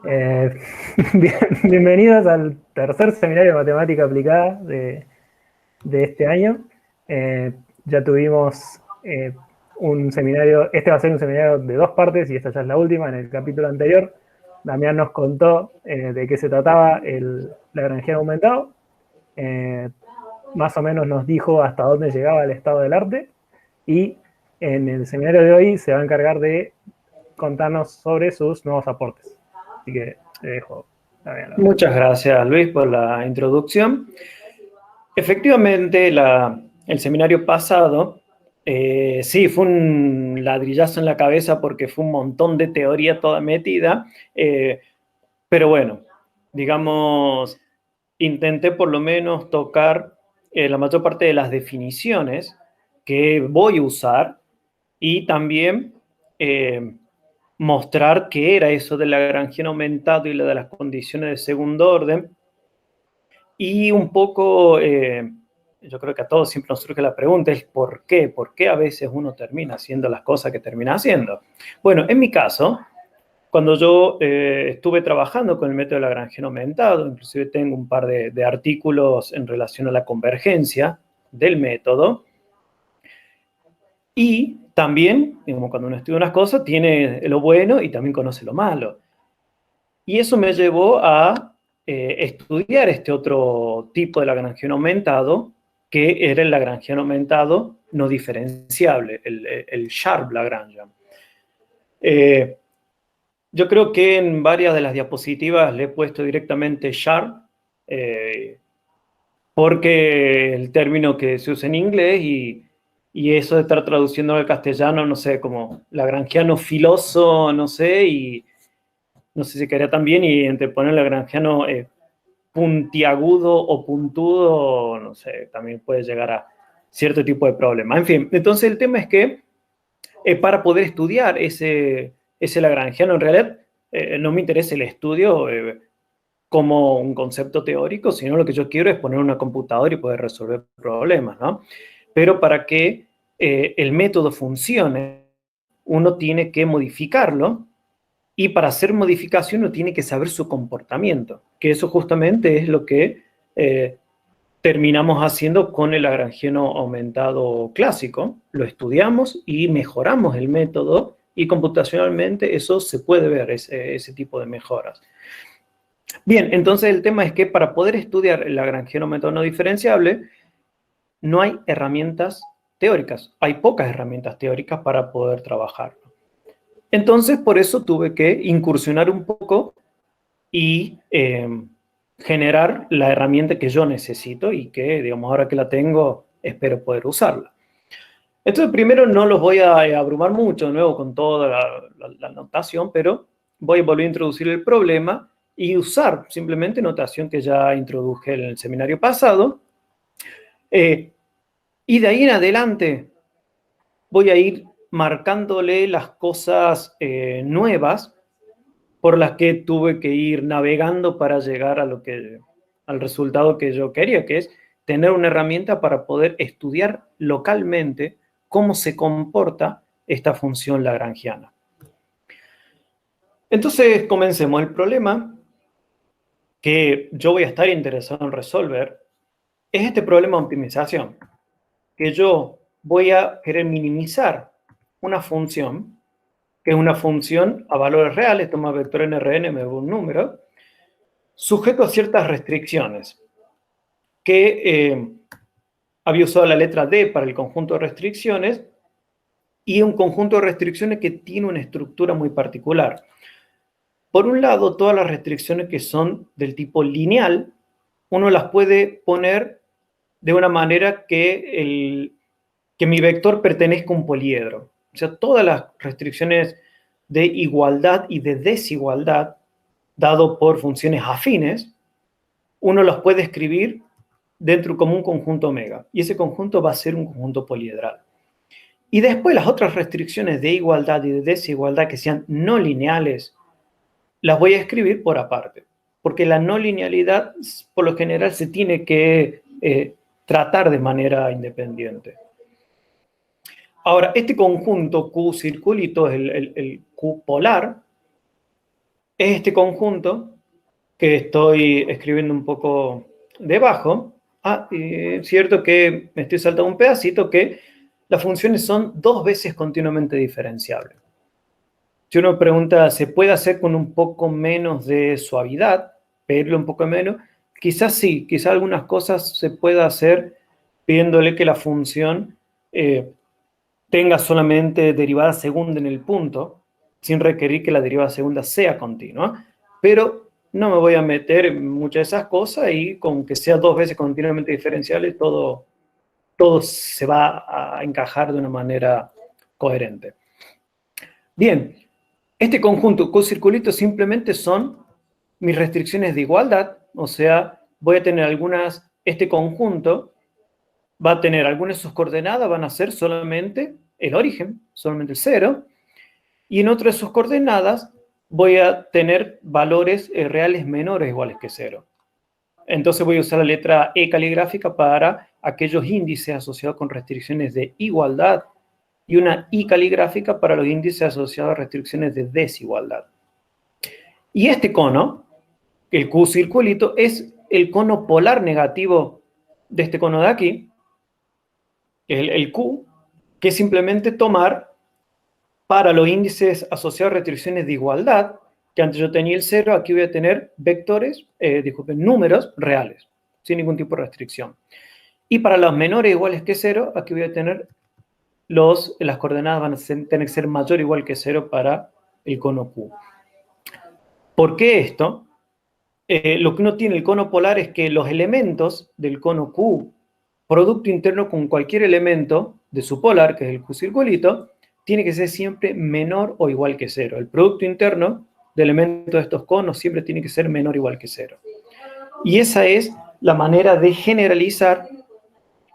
Eh, Bienvenidos al tercer seminario de matemática aplicada de este año. Ya tuvimos un seminario, este va a ser un seminario de dos partes y esta ya es la última. En el capítulo anterior, Damián nos contó de qué se trataba el Lagrangiano aumentado. Eh, Más o menos nos dijo hasta dónde llegaba el estado del arte y en el seminario de hoy se va a encargar de contarnos sobre sus nuevos aportes. Así que te dejo, Damián, la verdad. Muchas gracias, Luis, por la introducción. Efectivamente, el seminario pasado, sí, fue un ladrillazo en la cabeza porque fue un montón de teoría toda metida, pero bueno, digamos, intenté por lo menos tocar la mayor parte de las definiciones que voy a usar y también mostrar qué era eso del Lagrangiano aumentado y lo de las condiciones de segundo orden. Y un poco, yo creo que a todos siempre nos surge la pregunta, es ¿por qué? ¿Por qué a veces uno termina haciendo las cosas que termina haciendo? Bueno, en mi caso, cuando yo estuve trabajando con el método de Lagrangiano aumentado, inclusive tengo un par de artículos en relación a la convergencia del método, y también, digamos, cuando uno estudia unas cosas, tiene lo bueno y también conoce lo malo. Y eso me llevó a estudiar este otro tipo de Lagrangiano aumentado, que era el Lagrangiano aumentado no diferenciable, el Sharp-Lagrangian. Yo creo que en varias de las diapositivas le he puesto directamente Sharp, eh, porque el término que se usa en inglés y eso de estar traduciendo al castellano, no sé, como Lagrangiano filoso, no sé, y no sé si quería también, y entre poner Lagrangiano puntiagudo o puntudo, no sé, también puede llegar a cierto tipo de problema. En fin, entonces el tema es que para poder estudiar ese Lagrangiano, en realidad no me interesa el estudio como un concepto teórico, sino lo que yo quiero es poner una computadora y poder resolver problemas, ¿no? Pero para que el método funcione, uno tiene que modificarlo y para hacer modificación uno tiene que saber su comportamiento, que eso justamente es lo que terminamos haciendo con el Lagrangiano aumentado clásico. Lo estudiamos y mejoramos el método y computacionalmente eso se puede ver, ese tipo de mejoras. Bien, entonces el tema es que para poder estudiar el Lagrangiano aumentado no diferenciable, no hay herramientas teóricas, hay pocas herramientas teóricas para poder trabajar. Entonces, por eso tuve que incursionar un poco y generar la herramienta que yo necesito y que, digamos, ahora que la tengo, espero poder usarla. Entonces, primero no los voy a abrumar mucho, de nuevo, con toda la notación, pero voy a volver a introducir el problema y usar simplemente notación que ya introduje en el seminario pasado. Y de ahí en adelante voy a ir marcándole las cosas nuevas por las que tuve que ir navegando para llegar al resultado que yo quería, que es tener una herramienta para poder estudiar localmente cómo se comporta esta función lagrangiana. Entonces, comencemos. El problema que yo voy a estar interesado en resolver es este problema de optimización, que yo voy a querer minimizar una función, que es una función a valores reales, toma vector NRN, me da un número, sujeto a ciertas restricciones, que había usado la letra D para el conjunto de restricciones y un conjunto de restricciones que tiene una estructura muy particular. Por un lado, todas las restricciones que son del tipo lineal, uno las puede poner de una manera que mi vector pertenezca a un poliedro. O sea, todas las restricciones de igualdad y de desigualdad, dado por funciones afines, uno las puede escribir dentro como un conjunto omega. Y ese conjunto va a ser un conjunto poliedral. Y después las otras restricciones de igualdad y de desigualdad que sean no lineales, las voy a escribir por aparte. Porque la no linealidad, por lo general, se tiene que tratar de manera independiente. Ahora, este conjunto Q circulito es el Q polar, es este conjunto que estoy escribiendo un poco debajo. Cierto que me estoy saltando un pedacito, que las funciones son 2 veces continuamente diferenciables. Si uno pregunta, ¿se puede hacer con un poco menos de suavidad? Pedirle un poco menos. Quizás sí, quizás algunas cosas se pueda hacer pidiéndole que la función tenga solamente derivada segunda en el punto, sin requerir que la derivada segunda sea continua. Pero no me voy a meter en muchas de esas cosas, y con que sea 2 veces continuamente diferenciales, todo se va a encajar de una manera coherente. Bien, este conjunto cocirculito simplemente son mis restricciones de igualdad, o sea, voy a tener algunas, este conjunto va a tener algunas de sus coordenadas, van a ser solamente el origen, solamente el 0, y en otras de sus coordenadas voy a tener valores reales menores o iguales que 0. Entonces voy a usar la letra E caligráfica para aquellos índices asociados con restricciones de igualdad, y una I caligráfica para los índices asociados a restricciones de desigualdad. Y este cono, el Q circulito, es el cono polar negativo de este cono de aquí, el Q, que es simplemente tomar para los índices asociados a restricciones de igualdad, que antes yo tenía el 0, aquí voy a tener vectores, números reales, sin ningún tipo de restricción. Y para los menores o iguales que 0, aquí voy a tener las coordenadas van a tener que ser mayor o igual que 0 para el cono Q. ¿Por qué esto? Lo que uno tiene en el cono polar es que los elementos del cono Q, producto interno con cualquier elemento de su polar, que es el Q circulito, tiene que ser siempre menor o igual que 0. El producto interno de elementos de estos conos siempre tiene que ser menor o igual que 0. Y esa es la manera de generalizar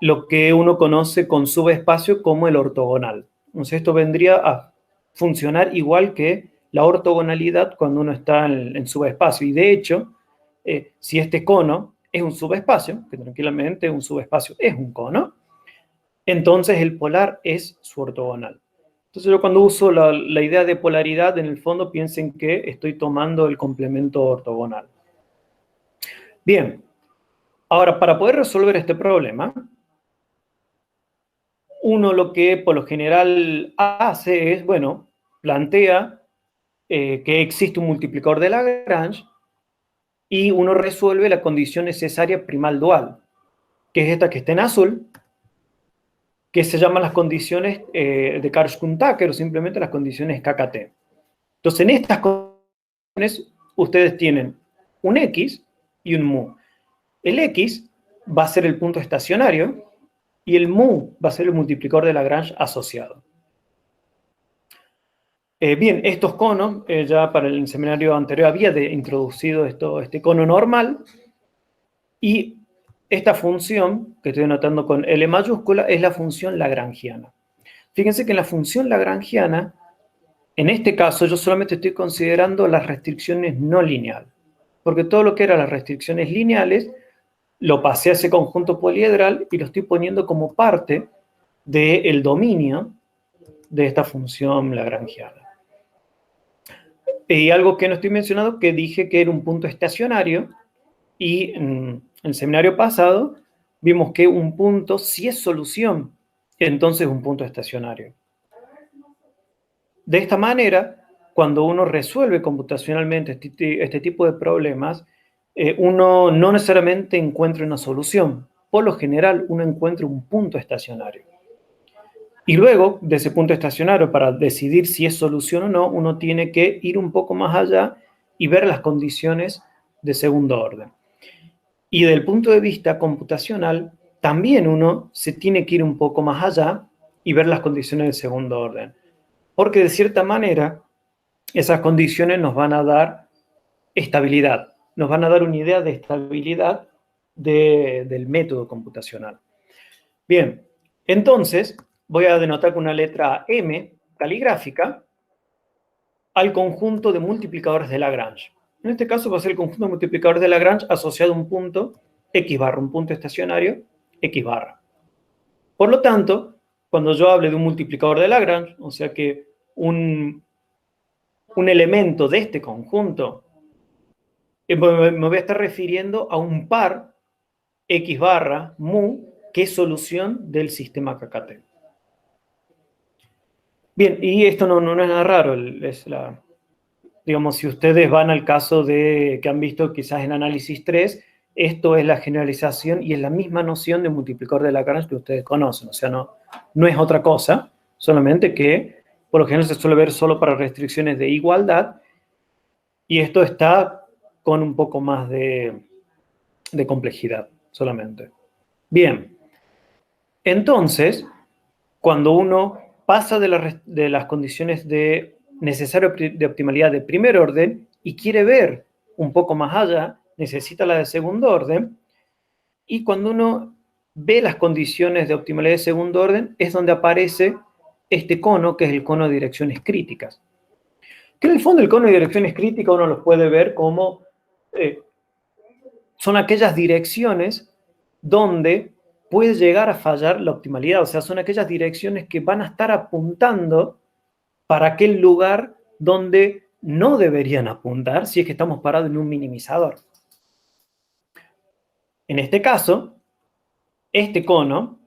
lo que uno conoce con subespacio como el ortogonal. Entonces esto vendría a funcionar igual que la ortogonalidad cuando uno está en subespacio. Y de hecho, si este cono es un subespacio, que tranquilamente un subespacio es un cono, entonces el polar es su ortogonal. Entonces yo cuando uso la idea de polaridad, en el fondo piensen que estoy tomando el complemento ortogonal. Bien, ahora para poder resolver este problema, uno lo que por lo general hace es, bueno, plantea que existe un multiplicador de Lagrange y uno resuelve la condición necesaria primal dual, que es esta que está en azul, que se llaman las condiciones de Karush-Tucker, o simplemente las condiciones KKT. Entonces, en estas condiciones, ustedes tienen un X y un mu. El X va a ser el punto estacionario y el mu va a ser el multiplicador de Lagrange asociado. Bien, estos conos, ya para el seminario anterior había introducido este cono normal, y esta función, que estoy anotando con L mayúscula, es la función lagrangiana. Fíjense que en la función lagrangiana, en este caso, yo solamente estoy considerando las restricciones no lineales, porque todo lo que eran las restricciones lineales lo pasé a ese conjunto poliedral y lo estoy poniendo como parte del dominio de esta función lagrangiana. Y algo que no estoy mencionando, que dije que era un punto estacionario, y en el seminario pasado vimos que un punto, si es solución, entonces es un punto estacionario. De esta manera, cuando uno resuelve computacionalmente este tipo de problemas, uno no necesariamente encuentra una solución. Por lo general, uno encuentra un punto estacionario. Y luego, de ese punto estacionario, para decidir si es solución o no, uno tiene que ir un poco más allá y ver las condiciones de segundo orden. Y desde el punto de vista computacional, también uno se tiene que ir un poco más allá y ver las condiciones de segundo orden. Porque de cierta manera, esas condiciones nos van a dar estabilidad, nos van a dar una idea de estabilidad del método computacional. Bien, entonces voy a denotar con una letra M caligráfica al conjunto de multiplicadores de Lagrange. En este caso va a ser el conjunto de multiplicadores de Lagrange asociado a un punto X barra, un punto estacionario X barra. Por lo tanto, cuando yo hable de un multiplicador de Lagrange, o sea que un un elemento de este conjunto, me voy a estar refiriendo a un par X barra mu, que es solución del sistema KKT. Bien, y esto no es nada raro, digamos, si ustedes van al caso que han visto quizás en análisis 3, esto es la generalización y es la misma noción de multiplicador de Lagrange que ustedes conocen, o sea, no es otra cosa, solamente que por lo general se suele ver solo para restricciones de igualdad, y esto está con un poco más de complejidad solamente. Bien, entonces, cuando uno pasa de las condiciones necesarias de optimalidad de primer orden y quiere ver un poco más allá, necesita la de segundo orden, y cuando uno ve las condiciones de optimalidad de segundo orden, es donde aparece este cono, que es el cono de direcciones críticas. Que en el fondo el cono de direcciones críticas uno los puede ver como son aquellas direcciones donde puede llegar a fallar la optimalidad, o sea, son aquellas direcciones que van a estar apuntando para aquel lugar donde no deberían apuntar si es que estamos parados en un minimizador. En este caso, este cono,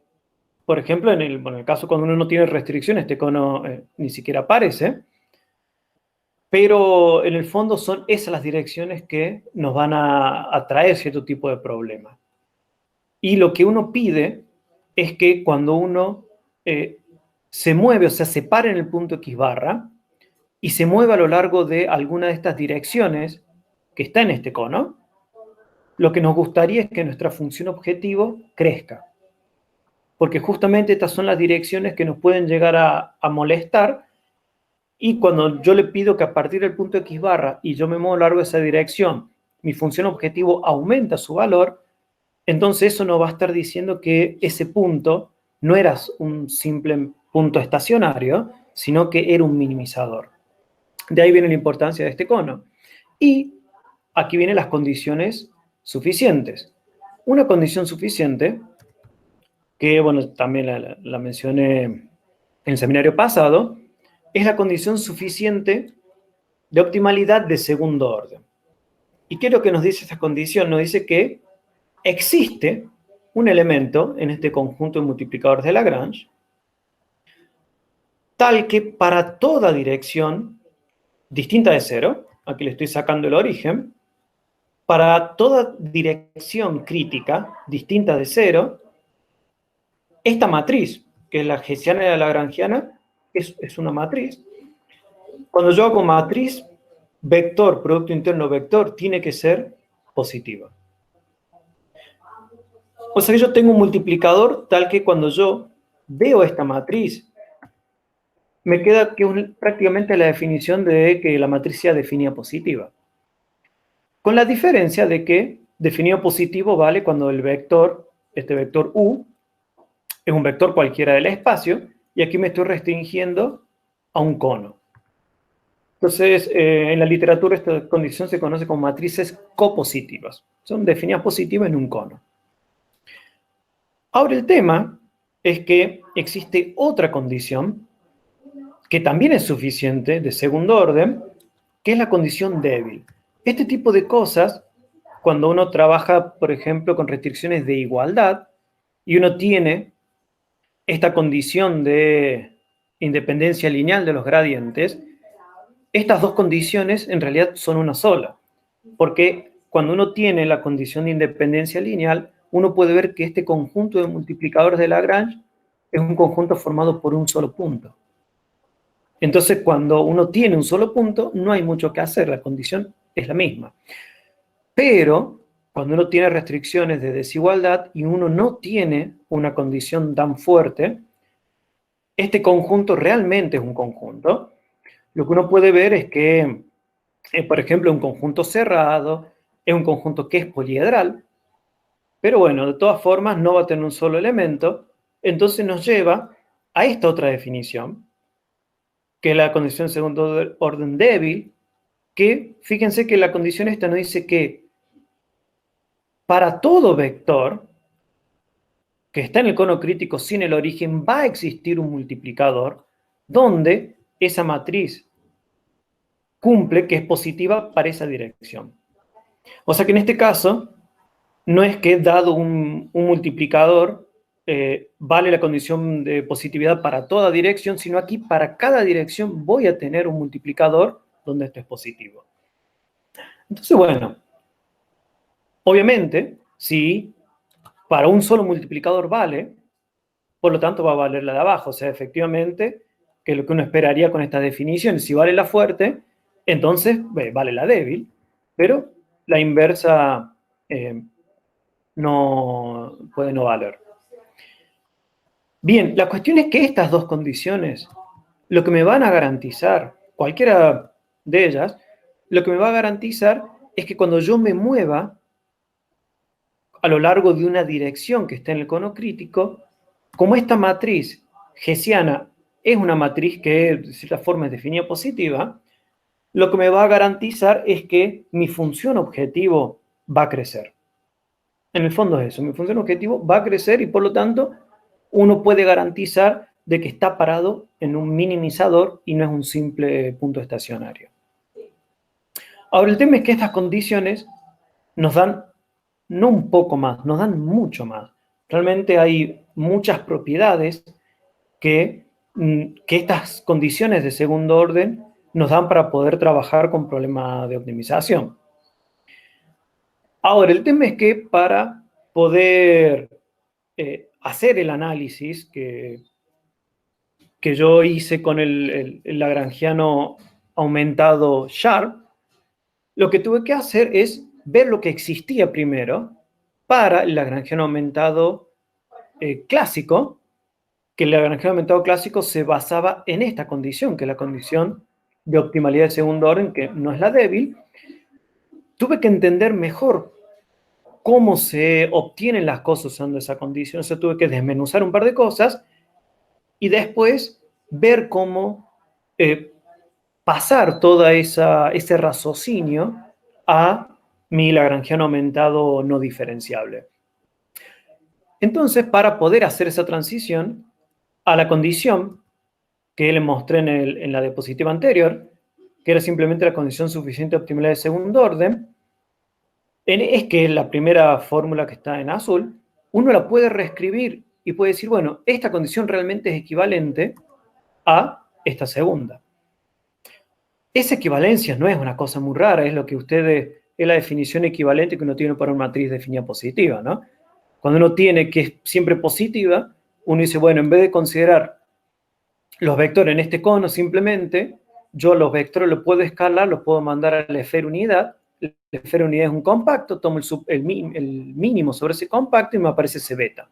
por ejemplo, en el caso cuando uno no tiene restricción, este cono ni siquiera aparece, pero en el fondo son esas las direcciones que nos van a traer cierto tipo de problema. Y lo que uno pide es que cuando uno se mueve, o sea, se para en el punto X barra y se mueve a lo largo de alguna de estas direcciones que está en este cono, lo que nos gustaría es que nuestra función objetivo crezca. Porque justamente estas son las direcciones que nos pueden llegar a molestar, y cuando yo le pido que a partir del punto X barra y yo me muevo a lo largo de esa dirección, mi función objetivo aumenta su valor, entonces eso nos va a estar diciendo que ese punto no era un simple punto estacionario, sino que era un minimizador. De ahí viene la importancia de este cono. Y aquí vienen las condiciones suficientes. Una condición suficiente, que bueno, también la mencioné en el seminario pasado, es la condición suficiente de optimalidad de segundo orden. ¿Y qué es lo que nos dice esta condición? Nos dice que existe un elemento en este conjunto de multiplicadores de Lagrange tal que para toda dirección distinta de cero, aquí le estoy sacando el origen, para toda dirección crítica distinta de cero, esta matriz, que es la hessiana y la lagrangiana, es una matriz. Cuando yo hago matriz, vector, producto interno vector, tiene que ser positiva. O sea que yo tengo un multiplicador tal que cuando yo veo esta matriz, me queda que prácticamente la definición de que la matriz sea definida positiva. Con la diferencia de que definido positivo vale cuando el vector, este vector u, es un vector cualquiera del espacio, y aquí me estoy restringiendo a un cono. Entonces, en la literatura esta condición se conoce como matrices copositivas. Son definidas positivas en un cono. Ahora el tema es que existe otra condición que también es suficiente, de segundo orden, que es la condición débil. Este tipo de cosas, cuando uno trabaja, por ejemplo, con restricciones de igualdad, y uno tiene esta condición de independencia lineal de los gradientes, estas dos condiciones en realidad son una sola, porque cuando uno tiene la condición de independencia lineal, uno puede ver que este conjunto de multiplicadores de Lagrange es un conjunto formado por un solo punto. Entonces, cuando uno tiene un solo punto, no hay mucho que hacer, la condición es la misma. Pero, cuando uno tiene restricciones de desigualdad y uno no tiene una condición tan fuerte, este conjunto realmente es un conjunto. Lo que uno puede ver es que, por ejemplo, un conjunto cerrado es un conjunto que es poliedral, pero bueno, de todas formas no va a tener un solo elemento, entonces nos lleva a esta otra definición, que es la condición de segundo orden débil, que fíjense que la condición esta nos dice que para todo vector que está en el cono crítico sin el origen va a existir un multiplicador donde esa matriz cumple, que es positiva para esa dirección. O sea que en este caso, no es que dado un multiplicador, vale la condición de positividad para toda dirección, sino aquí para cada dirección voy a tener un multiplicador donde esto es positivo. Entonces, bueno, obviamente, si para un solo multiplicador vale, por lo tanto va a valer la de abajo. O sea, efectivamente, que es lo que uno esperaría con estas definiciones. Si vale la fuerte, entonces vale la débil, pero la inversa no puede no valer. Bien, la cuestión es que estas dos condiciones, lo que me van a garantizar, cualquiera de ellas, lo que me va a garantizar es que cuando yo me mueva a lo largo de una dirección que esté en el cono crítico, como esta matriz hessiana es una matriz que de cierta forma es definida positiva, lo que me va a garantizar es que mi función objetivo va a crecer. En el fondo es eso, mi función objetivo va a crecer y por lo tanto uno puede garantizar de que está parado en un minimizador y no es un simple punto estacionario. Ahora, el tema es que estas condiciones nos dan no un poco más, nos dan mucho más. Realmente hay muchas propiedades que estas condiciones de segundo orden nos dan para poder trabajar con problemas de optimización. Ahora, el tema es que para poder hacer el análisis que yo hice con el lagrangiano aumentado Sharp, lo que tuve que hacer es ver lo que existía primero para el lagrangiano aumentado clásico, que el lagrangiano aumentado clásico se basaba en esta condición, que es la condición de optimalidad de segundo orden, que no es la débil. Tuve que entender mejor cómo se obtienen las cosas usando esa condición. O sea, tuve que desmenuzar un par de cosas y después ver cómo pasar todo ese raciocinio a mi lagrangiano aumentado no diferenciable. Entonces, para poder hacer esa transición a la condición que les mostré en la diapositiva anterior, que era simplemente la condición suficiente optimal de segundo orden, es que la primera fórmula que está en azul, uno la puede reescribir y puede decir, bueno, esta condición realmente es equivalente a esta segunda. Esa equivalencia no es una cosa muy rara, es lo que ustedes, es la definición equivalente que uno tiene para una matriz definida positiva, ¿no? Cuando uno tiene que es siempre positiva, uno dice, bueno, en vez de considerar los vectores en este cono simplemente, yo los vectores los puedo escalar, los puedo mandar a la esfera unidad. La esfera unidad es un compacto, tomo el mínimo sobre ese compacto y me aparece ese beta.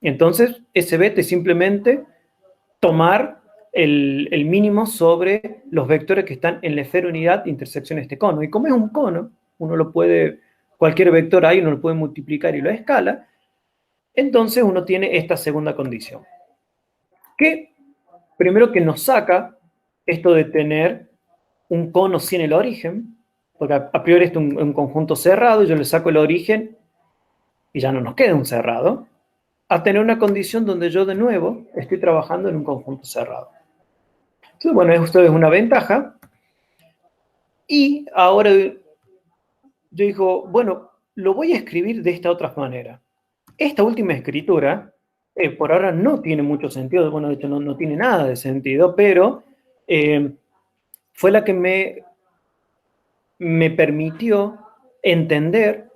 Entonces, ese beta es simplemente tomar el mínimo sobre los vectores que están en la esfera unidad de intersección de este cono. Y como es un cono, uno lo puede, cualquier vector ahí uno lo puede multiplicar y lo escala, entonces uno tiene esta segunda condición. Que primero que nos saca esto de tener un cono sin el origen, porque a priori es un conjunto cerrado, y yo le saco el origen y ya no nos queda un cerrado, a tener una condición donde yo de nuevo estoy trabajando en un conjunto cerrado. Entonces, bueno, esto es una ventaja. Y ahora yo digo, bueno, lo voy a escribir de esta otra manera. Esta última escritura, por ahora no tiene mucho sentido, bueno, de hecho no tiene nada de sentido, pero fue la que me permitió entender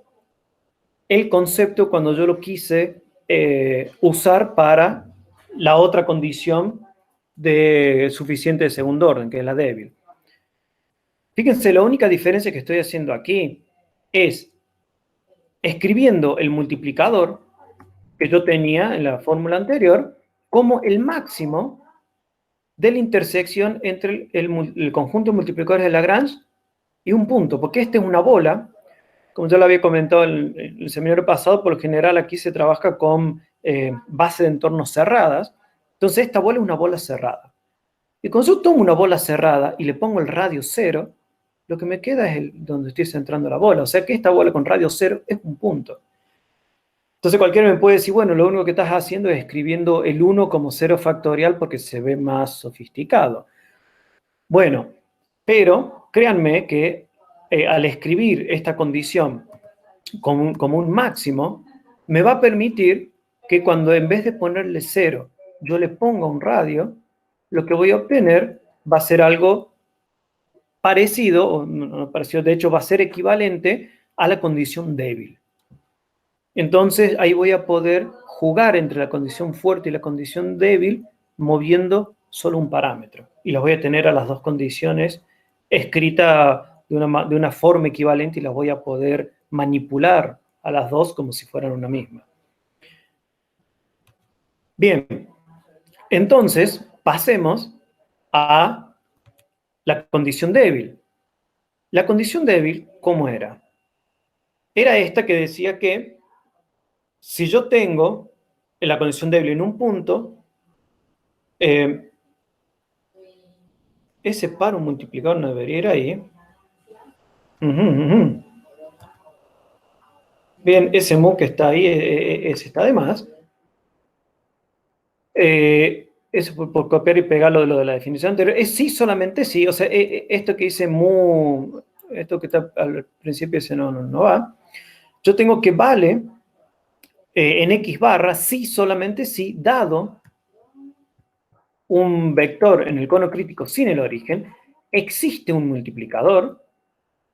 el concepto cuando yo lo quise usar para la otra condición de suficiente de segundo orden, que es la débil. Fíjense, la única diferencia que estoy haciendo aquí es escribiendo el multiplicador que yo tenía en la fórmula anterior como el máximo de la intersección entre el conjunto de multiplicadores de Lagrange y un punto, porque esta es una bola, como ya lo había comentado en el seminario pasado, por lo general aquí se trabaja con bases de entornos cerradas, entonces esta bola es una bola cerrada. Y cuando yo tomo una bola cerrada y le pongo el radio 0, lo que me queda es donde estoy centrando la bola, o sea que esta bola con radio 0 es un punto. Entonces cualquiera me puede decir, bueno, lo único que estás haciendo es escribiendo el 1 como 0 factorial porque se ve más sofisticado. Bueno, Pero créanme que al escribir esta condición como un máximo, me va a permitir que cuando en vez de ponerle 0, yo le ponga un radio, lo que voy a obtener va a ser algo parecido, o no parecido, de hecho va a ser equivalente a la condición débil. Entonces ahí voy a poder jugar entre la condición fuerte y la condición débil moviendo solo un parámetro. Y las voy a tener a las dos condiciones escritas de una forma equivalente y las voy a poder manipular a las dos como si fueran una misma. Bien, entonces pasemos a la condición débil. La condición débil, ¿cómo era? Era esta que decía que si yo tengo la condición débil en un punto, ese par un multiplicador no debería ir ahí. Bien, ese mu que está ahí, ese está de más. Eso por copiar y pegar lo de la definición anterior. Es sí, solamente sí. O sea, esto que dice mu, esto que está al principio, ese no va. Yo tengo que vale en x barra, sí, solamente sí, dado un vector en el cono crítico sin el origen, existe un multiplicador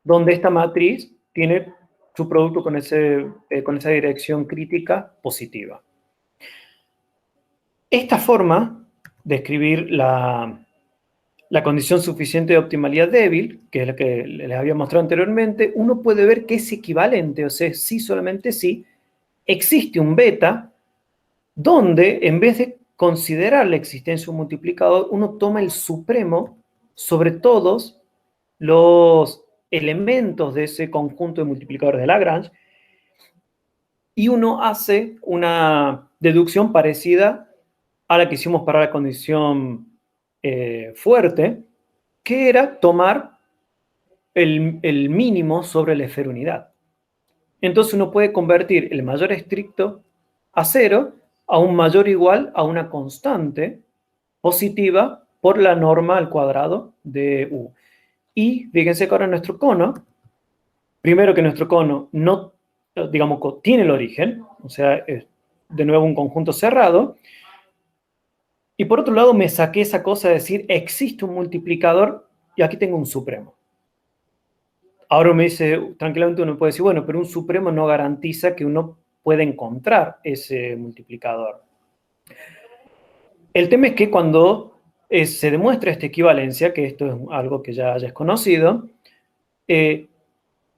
donde esta matriz tiene su producto con esa dirección crítica positiva. Esta forma de escribir la condición suficiente de optimalidad débil, que es la que les había mostrado anteriormente, uno puede ver que es equivalente, o sea, sí, solamente sí, existe un beta donde en vez de considerar la existencia de un multiplicador, uno toma el supremo sobre todos los elementos de ese conjunto de multiplicadores de Lagrange y uno hace una deducción parecida a la que hicimos para la condición fuerte, que era tomar el mínimo sobre la esferunidad. Entonces uno puede convertir el mayor estricto a 0 a un mayor o igual a una constante positiva por la norma al cuadrado de U. Y fíjense que ahora nuestro cono, primero que nuestro cono no, digamos, tiene el origen, o sea, es de nuevo un conjunto cerrado, y por otro lado me saqué esa cosa de decir, existe un multiplicador y aquí tengo un supremo. Ahora me dice, tranquilamente uno puede decir, bueno, pero un supremo no garantiza que uno pueda encontrar ese multiplicador. El tema es que cuando se demuestra esta equivalencia, que esto es algo que ya es conocido,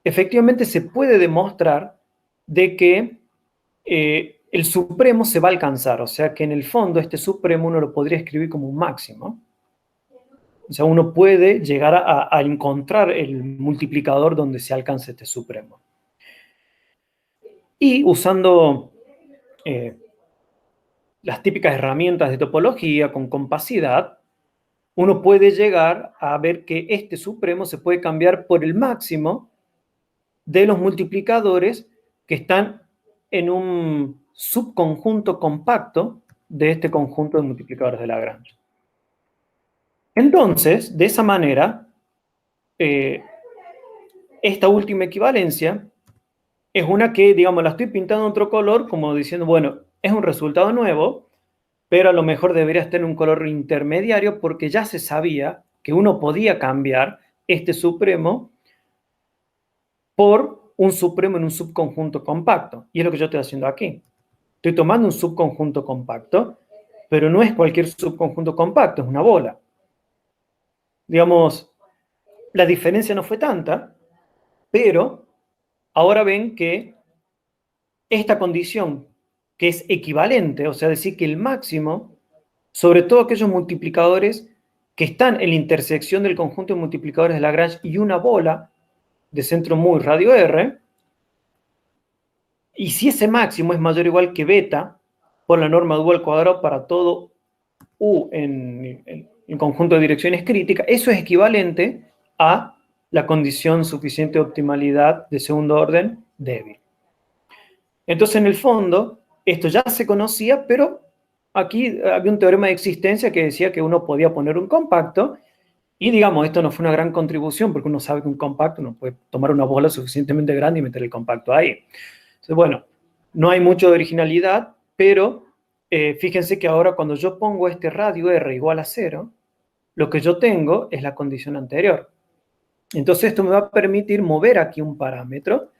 efectivamente se puede demostrar de que el supremo se va a alcanzar, o sea que en el fondo este supremo uno lo podría escribir como un máximo. O sea, uno puede llegar a encontrar el multiplicador donde se alcance este supremo. Y usando las típicas herramientas de topología con compacidad, uno puede llegar a ver que este supremo se puede cambiar por el máximo de los multiplicadores que están en un subconjunto compacto de este conjunto de multiplicadores de Lagrange. Entonces, de esa manera, esta última equivalencia es una que, digamos, la estoy pintando en otro color, como diciendo, bueno, es un resultado nuevo, pero a lo mejor debería estar en un color intermediario porque ya se sabía que uno podía cambiar este supremo por un supremo en un subconjunto compacto. Y es lo que yo estoy haciendo aquí. Estoy tomando un subconjunto compacto, pero no es cualquier subconjunto compacto, es una bola. Digamos, la diferencia no fue tanta, pero ahora ven que esta condición, que es equivalente, o sea, decir que el máximo, sobre todo aquellos multiplicadores que están en la intersección del conjunto de multiplicadores de Lagrange y una bola de centro muy radio R, y si ese máximo es mayor o igual que beta, por la norma de U al cuadrado para todo U en el conjunto de direcciones críticas, eso es equivalente a la condición suficiente de optimalidad de segundo orden débil. Entonces, en el fondo, esto ya se conocía, pero aquí había un teorema de existencia que decía que uno podía poner un compacto Y digamos, esto no fue una gran contribución porque uno sabe que un compacto, uno puede tomar una bola suficientemente grande y meter el compacto ahí. Entonces, bueno, no hay mucho de originalidad, pero fíjense que ahora cuando yo pongo este radio R igual a 0, lo que yo tengo es la condición anterior. Entonces esto me va a permitir mover aquí un parámetro,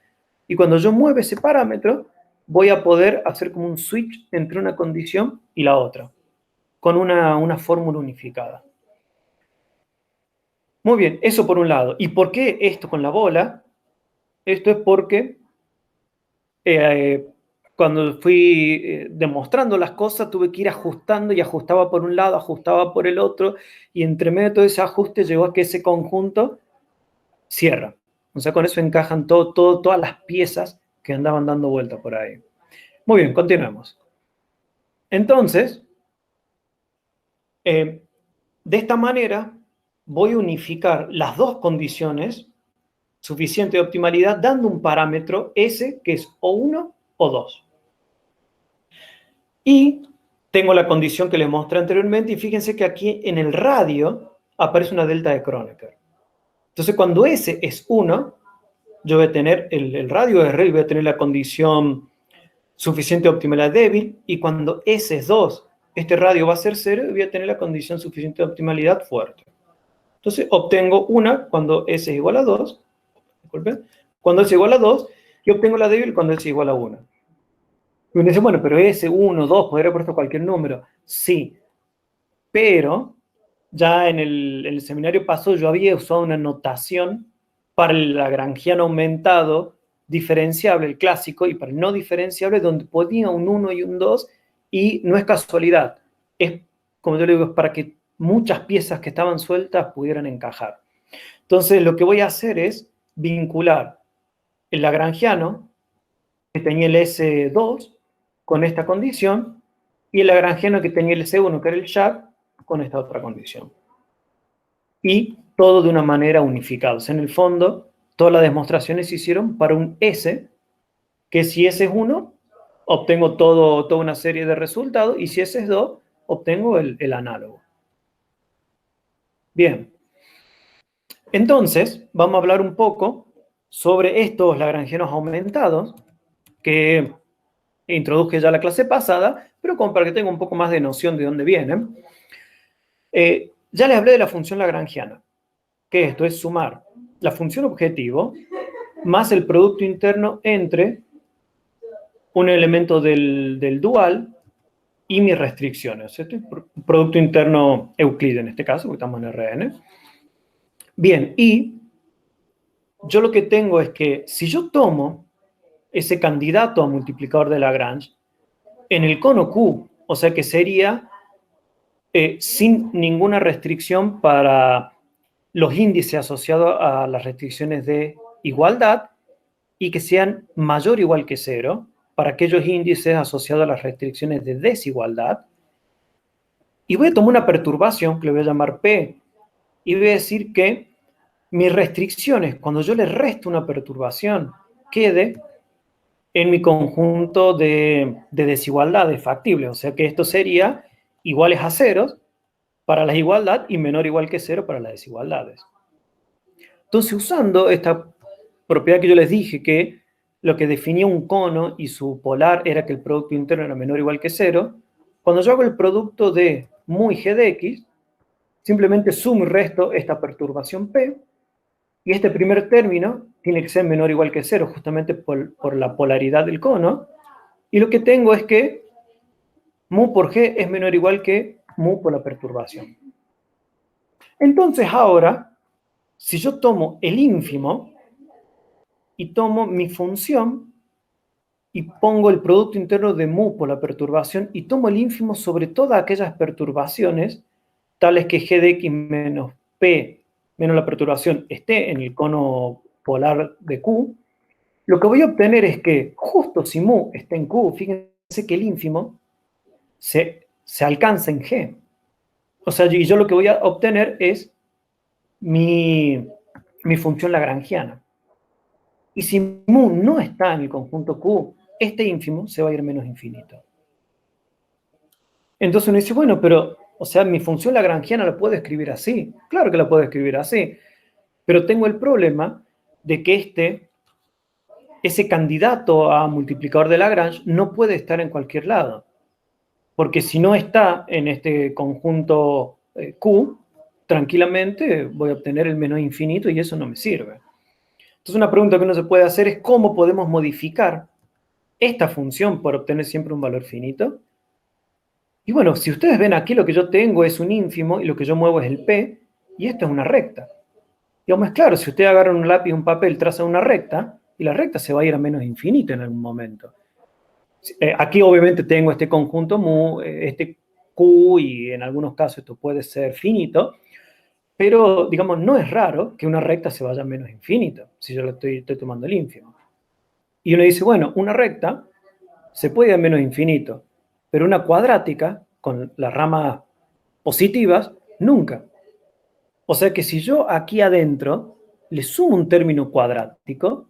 y cuando yo mueva ese parámetro, voy a poder hacer como un switch entre una condición y la otra, con una fórmula unificada. Muy bien, eso por un lado. ¿Y por qué esto con la bola? Esto es porque eh, cuando fui demostrando las cosas, tuve que ir ajustando y ajustaba por un lado, ajustaba por el otro, y entre medio de todo ese ajuste llegó a que ese conjunto cierra. O sea, con eso encajan todas las piezas que andaban dando vuelta por ahí. Muy bien, continuemos. Entonces, de esta manera voy a unificar las dos condiciones suficiente de optimalidad dando un parámetro S que es o 1 o 2. Y tengo la condición que les mostré anteriormente, y fíjense que aquí en el radio aparece una delta de Kronecker. Entonces, cuando S es 1, yo voy a tener el radio R y voy a tener la condición suficiente de optimalidad débil, y cuando S es 2, este radio va a ser 0 y voy a tener la condición suficiente de optimalidad fuerte. Entonces, obtengo una cuando S es igual a 2, disculpen, cuando S es igual a 2, y obtengo la débil cuando S es igual a 1. Y uno dice, bueno, pero S, 1, 2, podría haber puesto cualquier número. Sí, pero ya en el seminario pasado yo había usado una notación para el lagrangiano aumentado diferenciable, el clásico, y para el no diferenciable, donde ponía un 1 y un 2, y no es casualidad. Es, como yo le digo, es para que muchas piezas que estaban sueltas pudieran encajar. Entonces, lo que voy a hacer es vincular el lagrangiano, que tenía el S2, con esta condición, y el lagrangiano que tenía el S1, que era el Sharp, con esta otra condición. Y todo de una manera unificada. O sea, en el fondo, todas las demostraciones se hicieron para un S, que si S es 1, obtengo toda una serie de resultados, y si S es 2, obtengo el análogo. Bien. Entonces, vamos a hablar un poco sobre estos lagrangianos aumentados, que introduje ya la clase pasada, pero como para que tenga un poco más de noción de dónde vienen. Ya les hablé de la función lagrangiana, que esto es sumar la función objetivo más el producto interno entre un elemento del dual y mis restricciones. Este es un producto interno Euclides en este caso, porque estamos en Rn. Bien, y yo lo que tengo es que si yo tomo ese candidato a multiplicador de Lagrange en el cono Q, o sea que sería sin ninguna restricción para los índices asociados a las restricciones de igualdad, y que sean mayor o igual que 0 para aquellos índices asociados a las restricciones de desigualdad. Y voy a tomar una perturbación que le voy a llamar P, y voy a decir que mis restricciones, cuando yo le resto una perturbación, quede en mi conjunto de desigualdades factibles. O sea que esto sería iguales a ceros para la igualdad y menor o igual que 0 para las desigualdades. Entonces, usando esta propiedad que yo les dije, que lo que definía un cono y su polar era que el producto interno era menor o igual que 0, cuando yo hago el producto de mu y g de x, simplemente sumo y resto esta perturbación P, y este primer término tiene que ser menor o igual que 0, justamente por la polaridad del cono, y lo que tengo es que mu por g es menor o igual que mu por la perturbación. Entonces ahora, si yo tomo el ínfimo y tomo mi función y pongo el producto interno de mu por la perturbación y tomo el ínfimo sobre todas aquellas perturbaciones, tales que g de x menos p menos la perturbación esté en el cono polar de Q, lo que voy a obtener es que justo si mu está en Q, fíjense que el ínfimo se alcanza en G. O sea, y yo lo que voy a obtener es mi función lagrangiana. Y si mu no está en el conjunto Q, este ínfimo se va a ir menos infinito. Entonces uno dice, bueno, pero O sea, mi función lagrangiana la puedo escribir así. Claro que la puedo escribir así. Pero tengo el problema de que ese candidato a multiplicador de Lagrange no puede estar en cualquier lado. Porque si no está en este conjunto Q, tranquilamente voy a obtener el menos infinito y eso no me sirve. Entonces una pregunta que uno se puede hacer es cómo podemos modificar esta función para obtener siempre un valor finito. Y bueno, si ustedes ven aquí, lo que yo tengo es un ínfimo y lo que yo muevo es el P, y esto es una recta. Digamos, es claro, si usted agarra un lápiz y un papel, traza una recta, y la recta se va a ir a menos infinito en algún momento. Aquí obviamente tengo este conjunto mu, este Q, y en algunos casos esto puede ser finito, pero digamos, no es raro que una recta se vaya a menos infinito, si yo le estoy tomando el ínfimo. Y uno dice, bueno, una recta se puede ir a menos infinito, pero una cuadrática, con las ramas positivas, nunca. O sea que si yo aquí adentro le sumo un término cuadrático,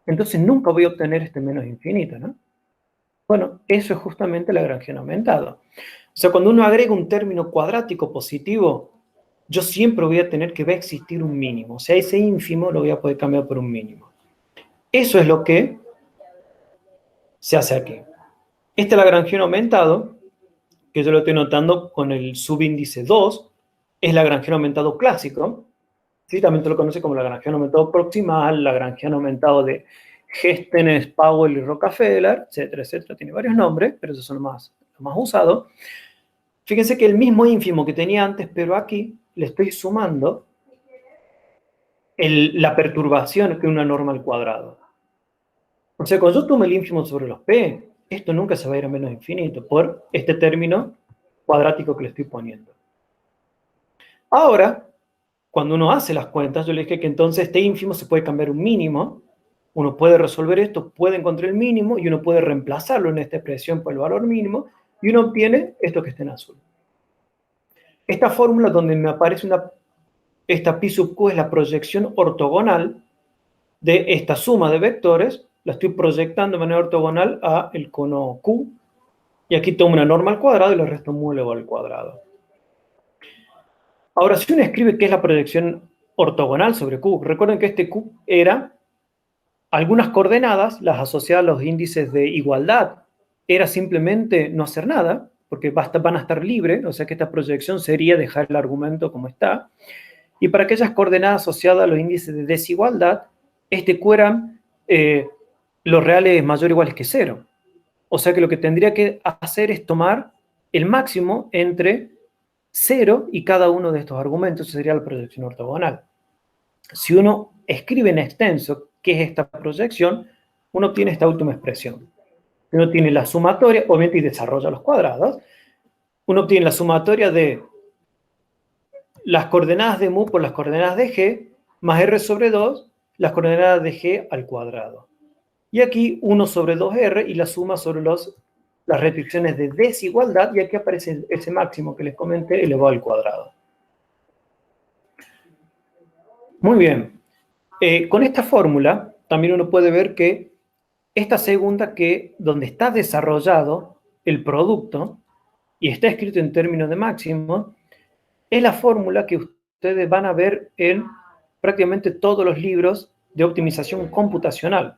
entonces nunca voy a obtener este menos infinito, ¿no? Bueno, eso es justamente Lagrangiano aumentado. O sea, cuando uno agrega un término cuadrático positivo, yo siempre voy a tener que va a existir un mínimo. O sea, ese ínfimo lo voy a poder cambiar por un mínimo. Eso es lo que se hace aquí. Este Lagrangiano aumentado, que yo lo estoy notando con el subíndice 2, es Lagrangiano aumentado clásico. Sí, también se lo conoce como Lagrangiano aumentado proximal, Lagrangiano aumentado de Géstenes, Powell y Rockefeller, etcétera, etcétera. Tiene varios nombres, pero esos son los más usados. Fíjense que el mismo ínfimo que tenía antes, pero aquí le estoy sumando la perturbación que una norma al cuadrado. O sea, cuando yo tomo el ínfimo sobre los P, esto nunca se va a ir a menos infinito por este término cuadrático que le estoy poniendo. Ahora, cuando uno hace las cuentas, yo le dije que entonces este ínfimo se puede cambiar un mínimo, uno puede resolver esto, puede encontrar el mínimo y uno puede reemplazarlo en esta expresión por el valor mínimo y uno obtiene esto que está en azul. Esta fórmula donde me aparece esta pi sub q es la proyección ortogonal de esta suma de vectores, la estoy proyectando de manera ortogonal a el cono q, y aquí tomo una norma al cuadrado y le resto mu elevado al cuadrado. Ahora, si uno escribe qué es la proyección ortogonal sobre q, recuerden que este q era algunas coordenadas, las asociadas a los índices de igualdad, era simplemente no hacer nada, porque van a estar libres, o sea que esta proyección sería dejar el argumento como está. Y para aquellas coordenadas asociadas a los índices de desigualdad, este Q eran los reales mayor o iguales que 0. O sea que lo que tendría que hacer es tomar el máximo entre 0 y cada uno de estos argumentos, eso sería la proyección ortogonal. Si uno escribe en extenso qué es esta proyección, uno obtiene esta última expresión. Uno tiene la sumatoria, obviamente, y desarrolla los cuadrados. Uno obtiene la sumatoria de las coordenadas de mu por las coordenadas de g, más r sobre 2, las coordenadas de g al cuadrado. Y aquí 1 sobre 2r y la suma sobre las restricciones de desigualdad, y aquí aparece ese máximo que les comenté elevado al cuadrado. Muy bien. Con esta fórmula también uno puede ver que esta segunda, donde está desarrollado el producto y está escrito en términos de máximo, es la fórmula que ustedes van a ver en prácticamente todos los libros de optimización computacional.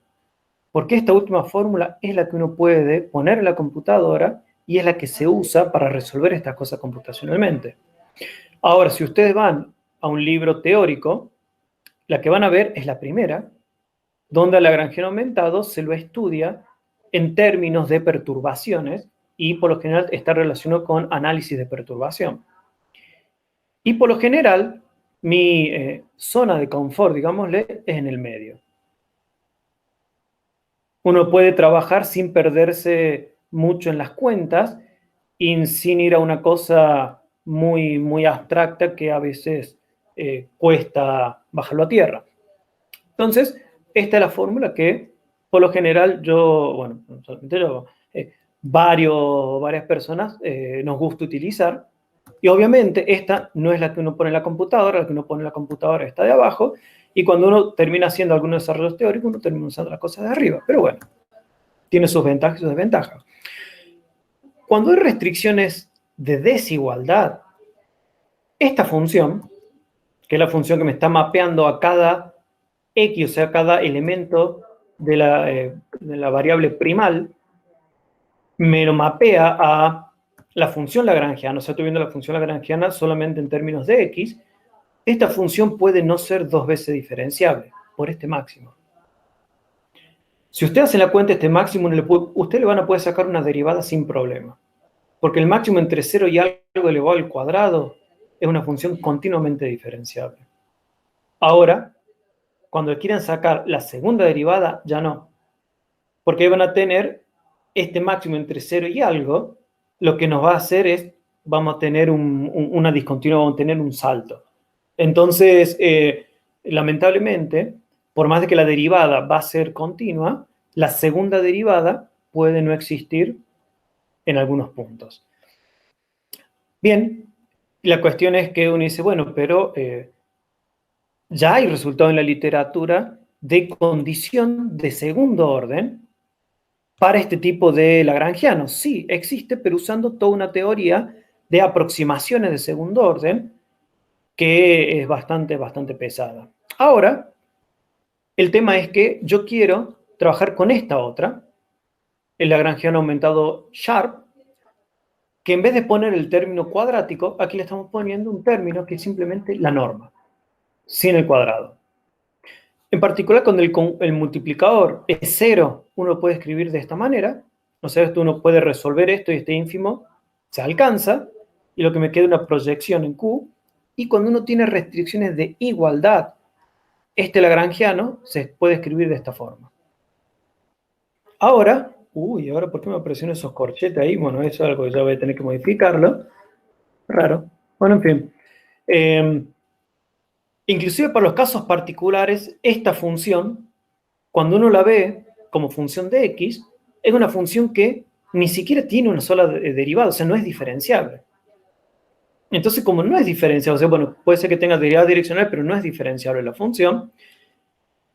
Porque esta última fórmula es la que uno puede poner en la computadora y es la que se usa para resolver estas cosas computacionalmente. Ahora, si ustedes van a un libro teórico, la que van a ver es la primera, donde el Lagrangiano aumentado se lo estudia en términos de perturbaciones y por lo general está relacionado con análisis de perturbación. Y por lo general, mi zona de confort, digámosle, es en el medio. Uno puede trabajar sin perderse mucho en las cuentas y sin ir a una cosa muy, muy abstracta que a veces cuesta bajarlo a tierra. Entonces, esta es la fórmula que, por lo general, bueno, no solamente yo, varias personas nos gusta utilizar. Y obviamente esta no es la que uno pone en la computadora, la que uno pone en la computadora está de abajo, y cuando uno termina haciendo algunos desarrollos teóricos, uno termina usando las cosas de arriba. Pero bueno, tiene sus ventajas y sus desventajas. Cuando hay restricciones de desigualdad. Esta función, que es la función que me está mapeando a cada X, o sea, cada elemento de la variable primal, me lo mapea a la función lagrangiana. O sea, estoy viendo la función lagrangiana solamente en términos de X. Esta función puede no ser 2 veces diferenciable por este máximo. Si usted hace la cuenta de este máximo, usted le van a poder sacar una derivada sin problema. Porque el máximo entre 0 y algo elevado al cuadrado es una función continuamente diferenciable. Ahora, cuando quieran sacar la segunda derivada, ya no. Porque van a tener este máximo entre 0 y algo, lo que nos va a hacer es, vamos a tener una discontinua, vamos a tener un salto. Entonces, lamentablemente, por más de que la derivada va a ser continua, la segunda derivada puede no existir en algunos puntos. Bien, la cuestión es que uno dice, bueno, pero ya hay resultado en la literatura de condición de segundo orden para este tipo de lagrangianos. Sí, existe, pero usando toda una teoría de aproximaciones de segundo orden que es bastante pesada. Ahora, el tema es que yo quiero trabajar con esta otra, el lagrangiano aumentado Sharp, que en vez de poner el término cuadrático, aquí le estamos poniendo un término que es simplemente la norma, sin el cuadrado. En particular, cuando el multiplicador es 0, uno lo puede escribir de esta manera. O sea, uno puede resolver esto y este ínfimo se alcanza, y lo que me queda es una proyección en Q. Y cuando uno tiene restricciones de igualdad, este lagrangiano se puede escribir de esta forma. Ahora, ahora ¿por qué me aparecieron esos corchetes ahí? Bueno, eso es algo que ya voy a tener que modificarlo. Raro. Bueno, en fin. Inclusive para los casos particulares, esta función, cuando uno la ve como función de x, es una función que ni siquiera tiene una sola derivada, o sea, no es diferenciable. Entonces, como no es diferenciable, o sea, bueno, puede ser que tenga derivada direccional, pero no es diferenciable la función.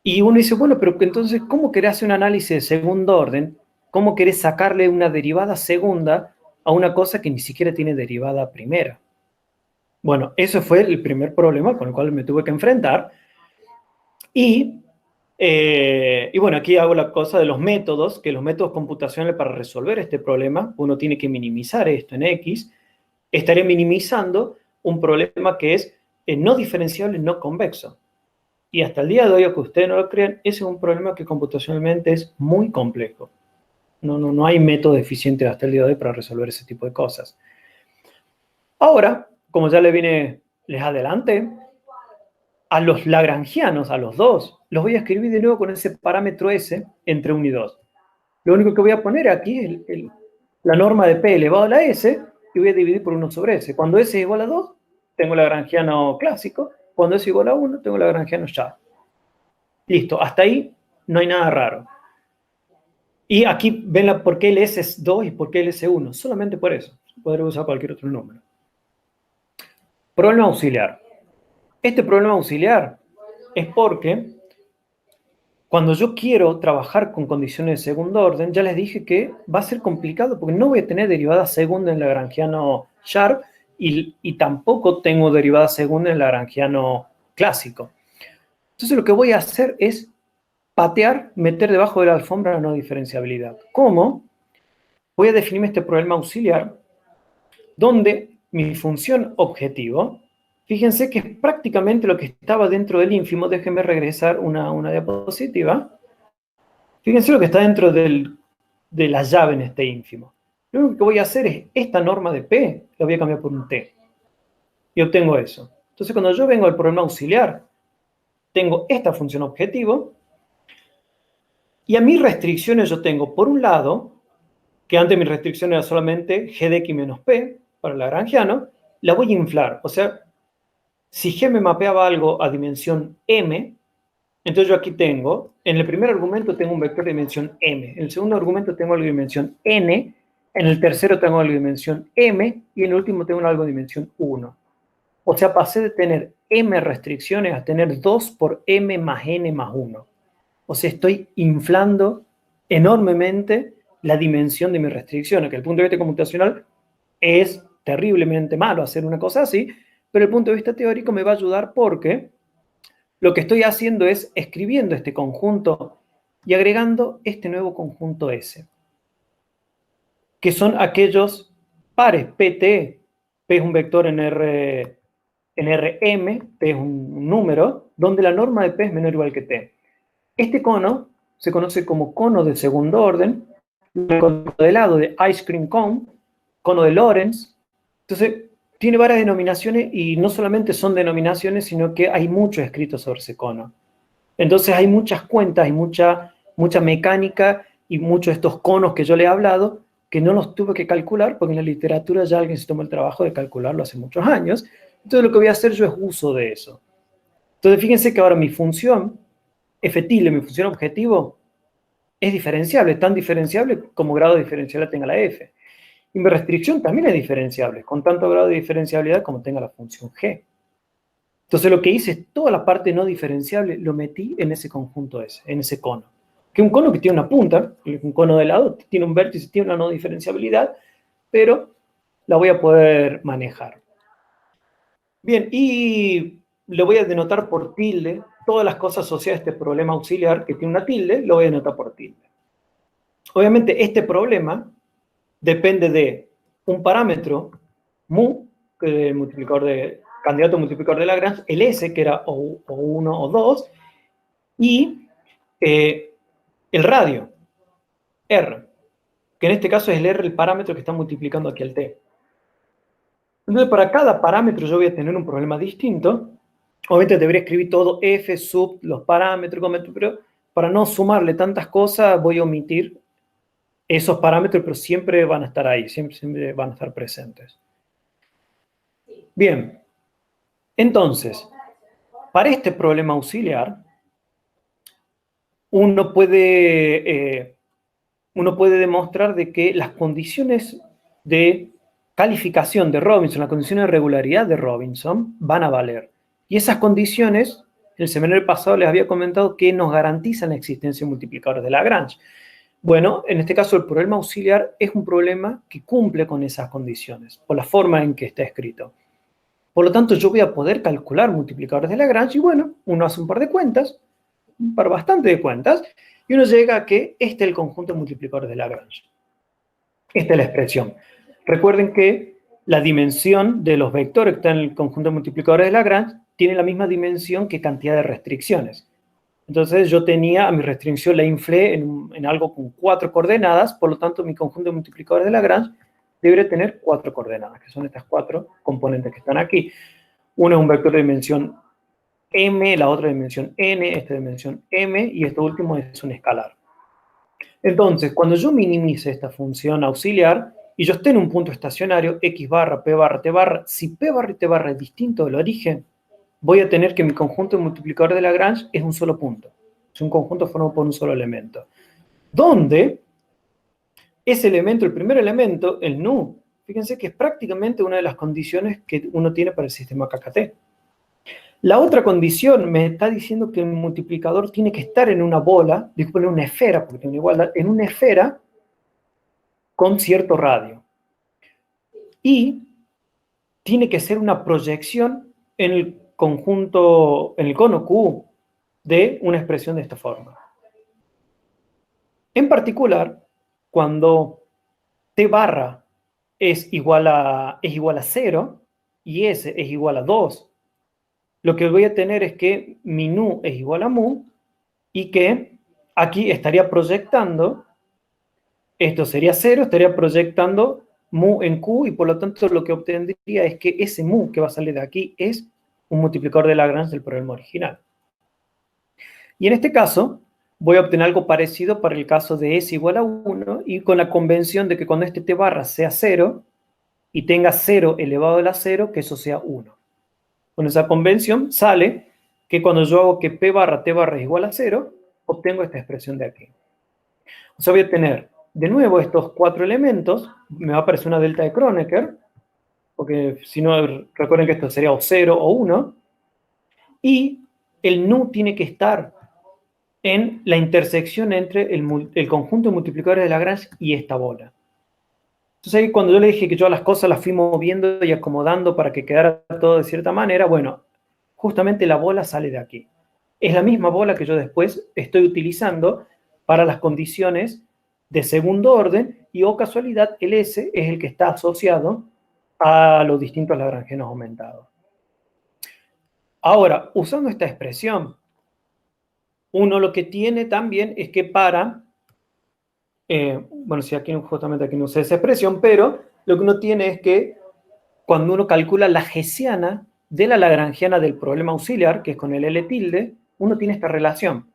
Y uno dice, bueno, pero entonces, ¿cómo querés hacer un análisis de segundo orden? ¿Cómo querés sacarle una derivada segunda a una cosa que ni siquiera tiene derivada primera? Bueno, eso fue el primer problema con el cual me tuve que enfrentar. Y bueno, aquí hago la cosa de los métodos, que los métodos computacionales para resolver este problema, uno tiene que minimizar esto en X. Estaré minimizando un problema que es no diferenciable, no convexo. Y hasta el día de hoy, aunque ustedes no lo crean, ese es un problema que computacionalmente es muy complejo. No hay método eficiente hasta el día de hoy para resolver ese tipo de cosas. Ahora, como ya les adelanté, a los lagrangianos, a los dos, los voy a escribir de nuevo con ese parámetro S entre 1 y 2. Lo único que voy a poner aquí es la norma de P elevado a la S y voy a dividir por 1 sobre S. Cuando S es igual a 2, tengo el lagrangiano clásico. Cuando S es igual a 1, tengo el lagrangiano Sharp. Listo, hasta ahí no hay nada raro. Y aquí ven por qué el S es 2 y por qué el S es 1. Solamente por eso. Podré usar cualquier otro número. Problema auxiliar. Este problema auxiliar es porque cuando yo quiero trabajar con condiciones de segundo orden, ya les dije que va a ser complicado porque no voy a tener derivada segunda en lagrangiano Sharp y tampoco tengo derivada segunda en lagrangiano clásico. Entonces lo que voy a hacer es patear, meter debajo de la alfombra la no diferenciabilidad. ¿Cómo? Voy a definirme este problema auxiliar donde mi función objetivo, fíjense que es prácticamente lo que estaba dentro del ínfimo. Déjenme regresar una diapositiva. Fíjense lo que está dentro de la llave en este ínfimo. Lo único que voy a hacer es esta norma de P, la voy a cambiar por un T. Y obtengo eso. Entonces, cuando yo vengo al problema auxiliar, tengo esta función objetivo. Y a mis restricciones yo tengo, por un lado, que antes mi restricción era solamente g de x menos p, para el lagrangiano, la voy a inflar. O sea, si g me mapeaba algo a dimensión m, entonces yo aquí tengo, en el primer argumento tengo un vector de dimensión m, en el segundo argumento tengo algo de dimensión n, en el tercero tengo algo de dimensión m, y en el último tengo algo de dimensión 1. O sea, pasé de tener m restricciones a tener 2 por m más n más 1. O sea, estoy inflando enormemente la dimensión de mis restricciones, que desde el punto de vista computacional es terriblemente malo hacer una cosa así, pero el punto de vista teórico me va a ayudar porque lo que estoy haciendo es escribiendo este conjunto y agregando este nuevo conjunto S, que son aquellos pares PT, P es un vector en Rm, P es un número, donde la norma de P es menor o igual que T. Este cono se conoce como cono de segundo orden, el cono de lado de ice cream cone, cono de Lorentz. Entonces, tiene varias denominaciones y no solamente son denominaciones, sino que hay mucho escrito sobre ese cono. Entonces hay muchas cuentas, hay mucha mecánica y muchos de estos conos que yo le he hablado que no los tuve que calcular porque en la literatura ya alguien se tomó el trabajo de calcularlo hace muchos años. Entonces lo que voy a hacer yo es uso de eso. Entonces fíjense que ahora mi función f tilde, mi función objetivo, es diferenciable, tan diferenciable como grado diferencial tenga la f. Y mi restricción también es diferenciable, con tanto grado de diferenciabilidad como tenga la función g. Entonces lo que hice es toda la parte no diferenciable lo metí en ese conjunto ese, en ese cono. Que un cono que tiene una punta, un cono de lado, tiene un vértice, tiene una no diferenciabilidad, pero la voy a poder manejar. Bien, y lo voy a denotar por tilde. Todas las cosas asociadas a este problema auxiliar que tiene una tilde, lo voy a denotar por tilde. Obviamente este problema depende de un parámetro, mu, que es el multiplicador de candidato multiplicador de Lagrange, el S, que era o 1 o 2, y el radio, R, que en este caso es el R, el parámetro que está multiplicando aquí el T. Entonces, para cada parámetro yo voy a tener un problema distinto. Obviamente debería escribir todo F sub los parámetros, pero para no sumarle tantas cosas voy a omitir esos parámetros, pero siempre van a estar ahí, siempre van a estar presentes. Bien, entonces, para este problema auxiliar, uno puede demostrar de que las condiciones de calificación de Robinson, las condiciones de regularidad de Robinson, van a valer. Y esas condiciones, el seminario pasado les había comentado que nos garantizan la existencia de multiplicadores de Lagrange. Bueno, en este caso el problema auxiliar es un problema que cumple con esas condiciones, por la forma en que está escrito. Por lo tanto, yo voy a poder calcular multiplicadores de Lagrange y bueno, uno hace un par de cuentas, un par bastante de cuentas, y uno llega a que este es el conjunto de multiplicadores de Lagrange. Esta es la expresión. Recuerden que la dimensión de los vectores que están en el conjunto de multiplicadores de Lagrange tiene la misma dimensión que cantidad de restricciones. Entonces yo tenía a mi restricción la inflé en algo con 4 coordenadas, por lo tanto mi conjunto de multiplicadores de Lagrange debería tener 4 coordenadas, que son estas 4 componentes que están aquí. Uno es un vector de dimensión m, la otra dimensión n, esta dimensión m, y esto último es un escalar. Entonces, cuando yo minimice esta función auxiliar, y yo esté en un punto estacionario, x barra, p barra, t barra, si p barra y t barra es distinto del origen, voy a tener que mi conjunto de multiplicadores de Lagrange es un solo punto. Es un conjunto formado por un solo elemento. Donde ese elemento, el primer elemento, el nu, fíjense que es prácticamente una de las condiciones que uno tiene para el sistema KKT. La otra condición me está diciendo que el multiplicador tiene que estar en una bola, disculpen, en una esfera, porque tiene igualdad, en una esfera con cierto radio. Y tiene que ser una proyección en el conjunto, en el cono Q, de una expresión de esta forma. En particular, cuando t barra es igual a 0 y s es igual a 2, lo que voy a tener es que mi nu es igual a mu y que aquí estaría proyectando, esto sería 0, estaría proyectando mu en q y por lo tanto lo que obtendría es que ese mu que va a salir de aquí es un multiplicador de Lagrange del problema original. Y en este caso voy a obtener algo parecido para el caso de s igual a 1 y con la convención de que cuando este t barra sea 0 y tenga 0 elevado a la 0, que eso sea 1. Con esa convención sale que cuando yo hago que p barra t barra es igual a 0, obtengo esta expresión de aquí. O sea, voy a tener de nuevo estos 4 elementos, me va a aparecer una delta de Kronecker, porque si no, recuerden que esto sería o 0 o 1, y el nu tiene que estar en la intersección entre el conjunto de multiplicadores de Lagrange y esta bola. Entonces ahí cuando yo le dije que yo a las cosas las fui moviendo y acomodando para que quedara todo de cierta manera, bueno, justamente la bola sale de aquí. Es la misma bola que yo después estoy utilizando para las condiciones de segundo orden y, oh casualidad, el S es el que está asociado a los distintos lagrangianos aumentados. Ahora, usando esta expresión, uno lo que tiene también es que bueno, si aquí justamente aquí no usé esa expresión, pero lo que uno tiene es que cuando uno calcula la hessiana de la lagrangiana del problema auxiliar, que es con el L tilde, uno tiene esta relación.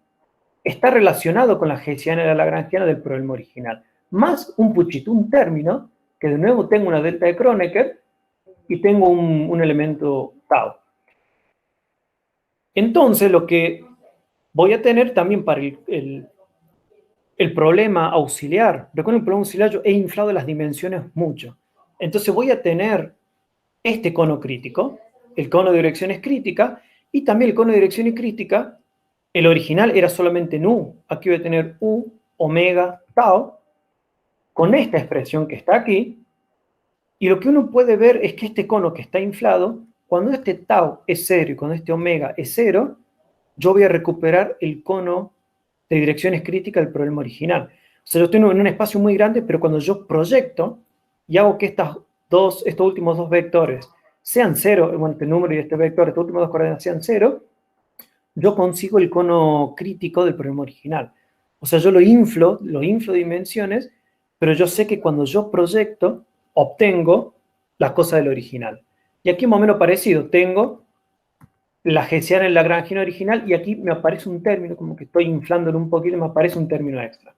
Está relacionado con la hessiana de la lagrangiana del problema original, más un puchito, un término, que de nuevo tengo una delta de Kronecker y tengo un elemento tau. Entonces, lo que voy a tener también para el problema auxiliar, recuerden el problema auxiliar yo he inflado las dimensiones mucho. Entonces voy a tener este cono crítico, el cono de direcciones crítica, y también el cono de direcciones crítica, el original era solamente nu, aquí voy a tener u, omega, tau, con esta expresión que está aquí, y lo que uno puede ver es que este cono que está inflado, cuando este tau es 0 y cuando este omega es 0, yo voy a recuperar el cono de direcciones críticas del problema original. O sea, yo estoy en un espacio muy grande, pero cuando yo proyecto y hago que estos últimos dos vectores sean 0, bueno, este número y este vector, estas últimas dos coordenadas sean 0, yo consigo el cono crítico del problema original. O sea, yo lo inflo dimensiones, pero yo sé que cuando yo proyecto, obtengo las cosas del original. Y aquí más o menos parecido, tengo la hessiana en la lagrangiana original y aquí me aparece un término, como que estoy inflándolo un poquito y me aparece un término extra.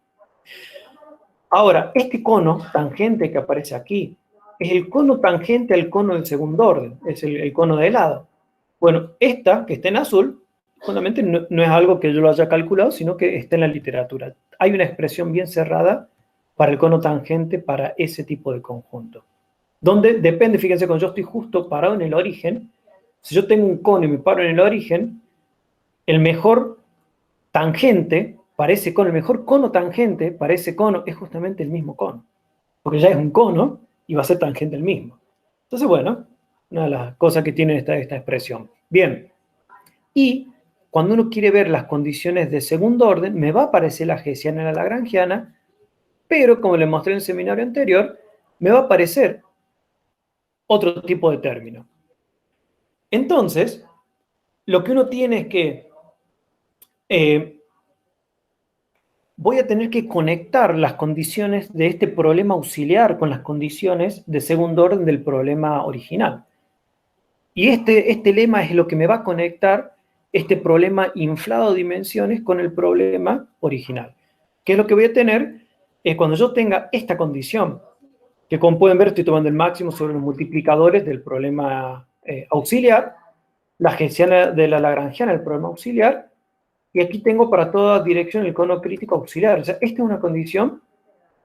Ahora, este cono tangente que aparece aquí es el cono tangente al cono del segundo orden, es el cono de lado. Bueno, esta que está en azul, justamente no es algo que yo lo haya calculado, sino que está en la literatura. Hay una expresión bien cerrada para el cono tangente para ese tipo de conjunto. Donde depende, fíjense, cuando yo estoy justo parado en el origen, si yo tengo un cono y me paro en el origen, el mejor tangente para ese cono, el mejor cono tangente para ese cono es justamente el mismo cono. Porque ya es un cono y va a ser tangente el mismo. Entonces, bueno, una de las cosas que tiene esta expresión. Bien, y cuando uno quiere ver las condiciones de segundo orden, me va a aparecer la hessiana y la lagrangiana, pero como les mostré en el seminario anterior, me va a aparecer otro tipo de término. Entonces, lo que uno tiene es que voy a tener que conectar las condiciones de este problema auxiliar con las condiciones de segundo orden del problema original. Y este lema es lo que me va a conectar este problema inflado de dimensiones con el problema original. ¿Qué es lo que voy a tener? Cuando yo tenga esta condición, que como pueden ver estoy tomando el máximo sobre los multiplicadores del problema auxiliar, la hessiana de la lagrangiana del problema auxiliar, y aquí tengo para toda dirección el cono crítico auxiliar. O sea, esta es una condición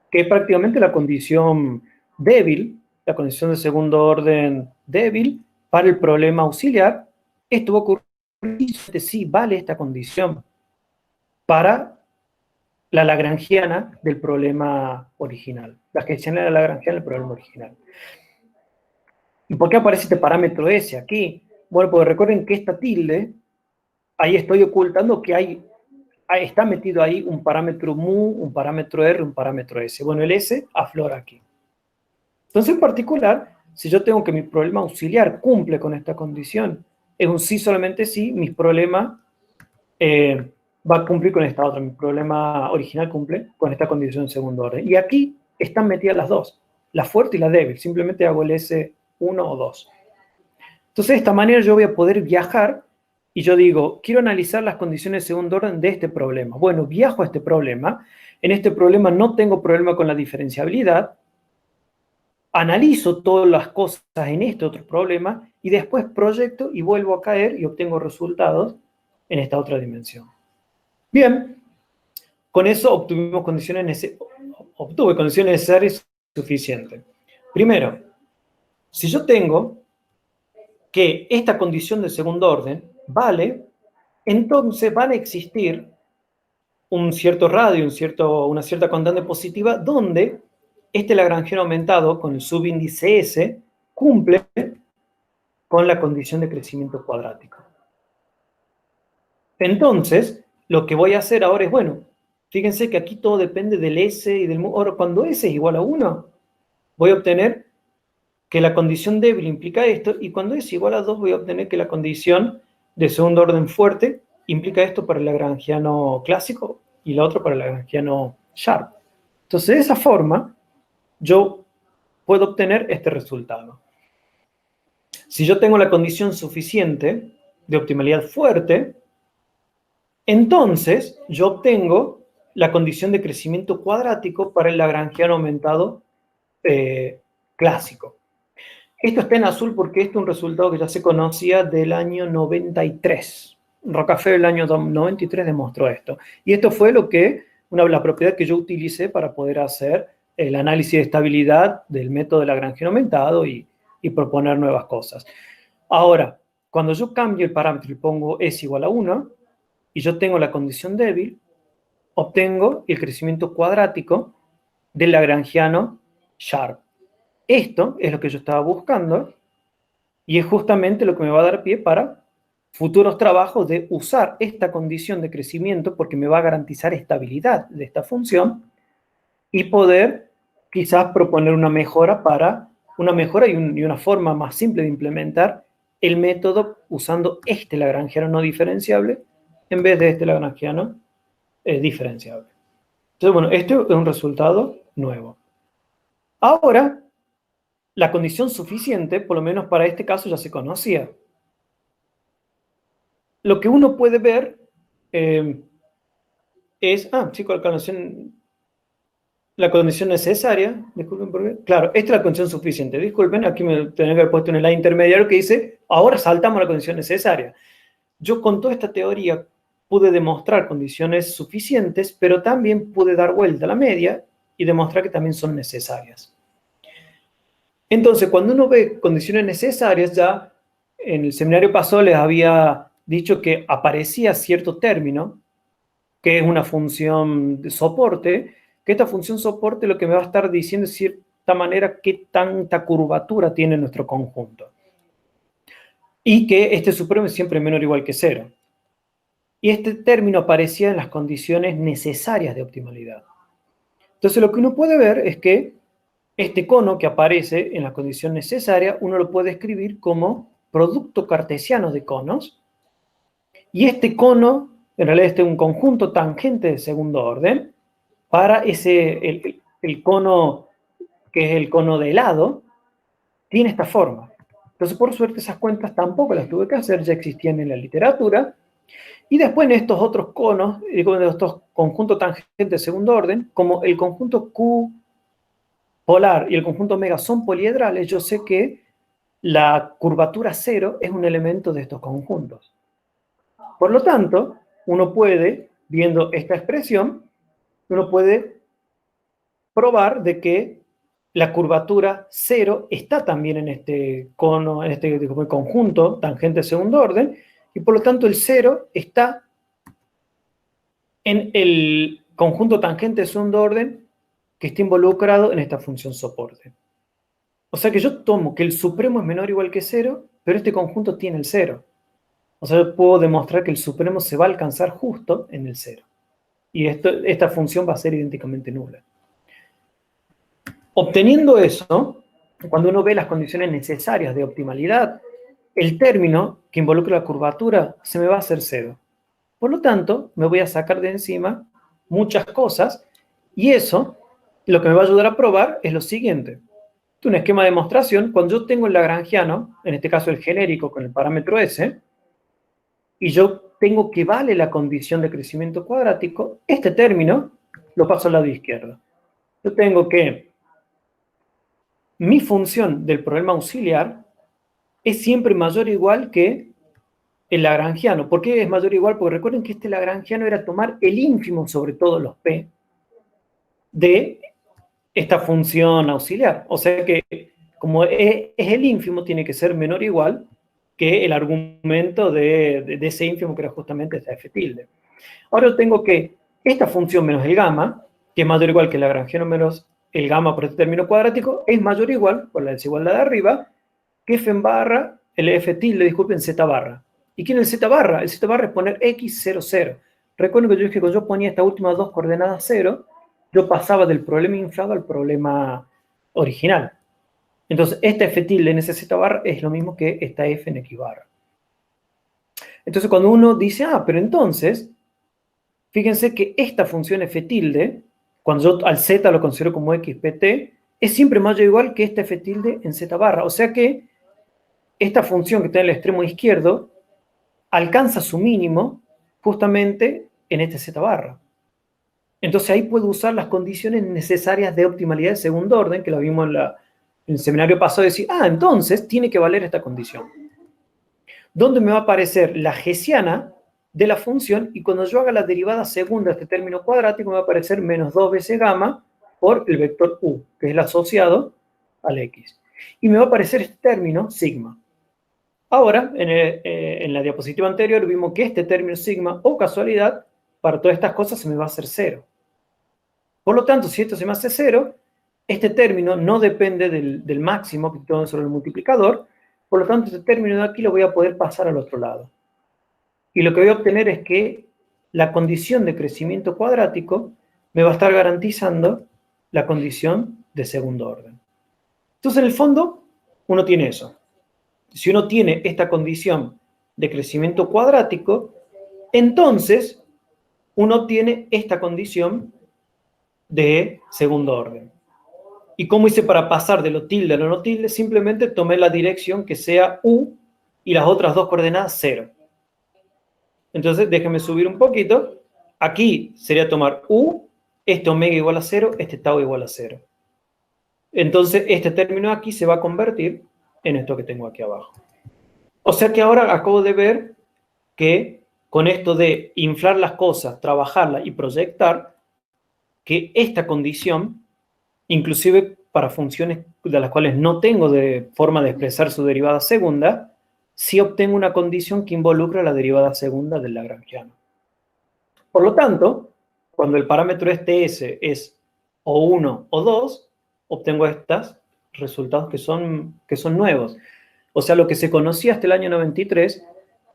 que es prácticamente la condición débil, la condición de segundo orden débil para el problema auxiliar. Esto va a ocurrir si vale esta condición para la lagrangiana del problema original. La hessiana de la lagrangiana del problema original. ¿Y por qué aparece este parámetro S aquí? Bueno, porque recuerden que esta tilde, ahí estoy ocultando que está metido ahí un parámetro mu, un parámetro R, un parámetro S. Bueno, el S aflora aquí. Entonces, en particular, si yo tengo que mi problema auxiliar cumple con esta condición, es un sí solamente sí, mi problema va a cumplir con esta otra. Mi problema original cumple con esta condición en segundo orden. Y aquí están metidas las dos, la fuerte y la débil. Simplemente hago el S1 o 2. Entonces, de esta manera yo voy a poder viajar y yo digo, quiero analizar las condiciones de segundo orden de este problema. Bueno, viajo a este problema. En este problema no tengo problema con la diferenciabilidad. Analizo todas las cosas en este otro problema y después proyecto y vuelvo a caer y obtengo resultados en esta otra dimensión. Bien, con eso obtuve condiciones necesarias suficientes. Primero, si yo tengo que esta condición de segundo orden vale, entonces van a existir un cierto radio, una cierta constante positiva, donde este lagrangiano aumentado con el subíndice S cumple con la condición de crecimiento cuadrático. Entonces, lo que voy a hacer ahora es, bueno, fíjense que aquí todo depende del S y del mu. Ahora, cuando S es igual a 1, voy a obtener que la condición débil implica esto, y cuando S es igual a 2, voy a obtener que la condición de segundo orden fuerte implica esto para el lagrangiano clásico y la otra para el lagrangiano Sharp. Entonces, de esa forma, yo puedo obtener este resultado. Si yo tengo la condición suficiente de optimalidad fuerte, entonces yo obtengo la condición de crecimiento cuadrático para el lagrangiano aumentado clásico. Esto está en azul porque este es un resultado que ya se conocía del año 93. Rockefeller el año 93 demostró esto. Y esto fue la propiedad que yo utilicé para poder hacer el análisis de estabilidad del método de lagrangiano aumentado y proponer nuevas cosas. Ahora, cuando yo cambio el parámetro y pongo S igual a 1, y yo tengo la condición débil, obtengo el crecimiento cuadrático del lagrangiano Sharp. Esto es lo que yo estaba buscando y es justamente lo que me va a dar pie para futuros trabajos de usar esta condición de crecimiento porque me va a garantizar estabilidad de esta función y poder quizás proponer una mejora y una forma más simple de implementar el método usando este lagrangiano no diferenciable en vez de este lagrangiano diferenciable. Entonces, bueno, esto es un resultado nuevo. Ahora, la condición suficiente, por lo menos para este caso, ya se conocía. Lo que uno puede ver es, chicos, la condición necesaria, disculpen por qué. Claro, esta es la condición suficiente. Disculpen, aquí me tenía que haber puesto en el intermediario que dice, ahora saltamos a la condición necesaria. Yo con toda esta teoría pude demostrar condiciones suficientes, pero también pude dar vuelta a la media y demostrar que también son necesarias. Entonces, cuando uno ve condiciones necesarias, ya en el seminario pasado les había dicho que aparecía cierto término, que es una función de soporte, que esta función soporte lo que me va a estar diciendo es de cierta manera qué tanta curvatura tiene nuestro conjunto. Y que este supremo es siempre menor o igual que 0. Y este término aparecía en las condiciones necesarias de optimalidad. Entonces lo que uno puede ver es que este cono que aparece en la condición necesaria, uno lo puede escribir como producto cartesiano de conos. Y este cono, en realidad este es un conjunto tangente de segundo orden, para el cono que es el cono de helado, tiene esta forma. Entonces, por suerte, esas cuentas tampoco las tuve que hacer, ya existían en la literatura. Y después en estos otros conos, en estos conjuntos tangentes de segundo orden, como el conjunto Q polar y el conjunto omega son poliedrales, yo sé que la curvatura 0 es un elemento de estos conjuntos. Por lo tanto, uno puede, viendo esta expresión, uno puede probar de que la curvatura 0 está también en este cono, en este conjunto tangente de segundo orden, y por lo tanto el 0 está en el conjunto tangente de segundo orden que está involucrado en esta función soporte. O sea que yo tomo que el supremo es menor o igual que 0, pero este conjunto tiene el 0. O sea, yo puedo demostrar que el supremo se va a alcanzar justo en el 0. Y esta función va a ser idénticamente nula. Obteniendo eso, cuando uno ve las condiciones necesarias de optimalidad, el término que involucra la curvatura se me va a hacer 0. Por lo tanto, me voy a sacar de encima muchas cosas y eso lo que me va a ayudar a probar es lo siguiente. Un esquema de demostración, cuando yo tengo el lagrangiano, en este caso el genérico con el parámetro S, y yo tengo que vale la condición de crecimiento cuadrático, este término lo paso al lado izquierdo. Yo tengo que mi función del problema auxiliar es siempre mayor o igual que el lagrangiano. ¿Por qué es mayor o igual? Porque recuerden que este lagrangiano era tomar el ínfimo sobre todos los p de esta función auxiliar. O sea que, como es el ínfimo, tiene que ser menor o igual que el argumento de ese ínfimo que era justamente esta f tilde. Ahora yo tengo que esta función menos el gamma, que es mayor o igual que el lagrangiano menos el gamma por este término cuadrático es mayor o igual, por la desigualdad de arriba, que f en barra, el f tilde, disculpen, z barra. ¿Y quién es el z barra? El z barra es poner x, 0, 0. Recuerden que yo dije que cuando yo ponía estas últimas dos coordenadas 0, yo pasaba del problema inflado al problema original. Entonces, esta f tilde en ese z barra es lo mismo que esta f en x barra. Entonces, cuando uno dice, pero entonces, fíjense que esta función f tilde, cuando yo al z lo considero como xpt, es siempre mayor o igual que esta f tilde en z barra. O sea que esta función que está en el extremo izquierdo alcanza su mínimo justamente en este z barra. Entonces ahí puedo usar las condiciones necesarias de optimalidad de segundo orden, que lo vimos en el seminario pasado, decir, entonces tiene que valer esta condición. ¿Dónde me va a aparecer la hessiana de la función? Y cuando yo haga la derivada segunda de este término cuadrático, me va a aparecer menos 2 veces gamma por el vector u, que es el asociado al x. Y me va a aparecer este término, sigma. Ahora, en la diapositiva anterior vimos que este término sigma, o casualidad, para todas estas cosas se me va a hacer 0. Por lo tanto, si esto se me hace 0, este término no depende del máximo que tengo sobre el multiplicador, por lo tanto, este término de aquí lo voy a poder pasar al otro lado. Y lo que voy a obtener es que la condición de crecimiento cuadrático me va a estar garantizando la condición de segundo orden. Entonces, en el fondo, uno tiene eso. Si uno tiene esta condición de crecimiento cuadrático, entonces uno tiene esta condición de segundo orden. ¿Y cómo hice para pasar de lo tilde a lo no tilde? Simplemente tomé la dirección que sea u y las otras dos coordenadas 0. Entonces, déjenme subir un poquito. Aquí sería tomar u, este omega igual a 0, este tau igual a 0. Entonces, este término aquí se va a convertir en esto que tengo aquí abajo. O sea que ahora acabo de ver que con esto de inflar las cosas, trabajarlas y proyectar, que esta condición, inclusive para funciones de las cuales no tengo de forma de expresar su derivada segunda, sí obtengo una condición que involucra la derivada segunda del lagrangiano. Por lo tanto, cuando el parámetro este S es o 1 o 2, obtengo estos resultados que son nuevos. O sea, lo que se conocía hasta el año 93,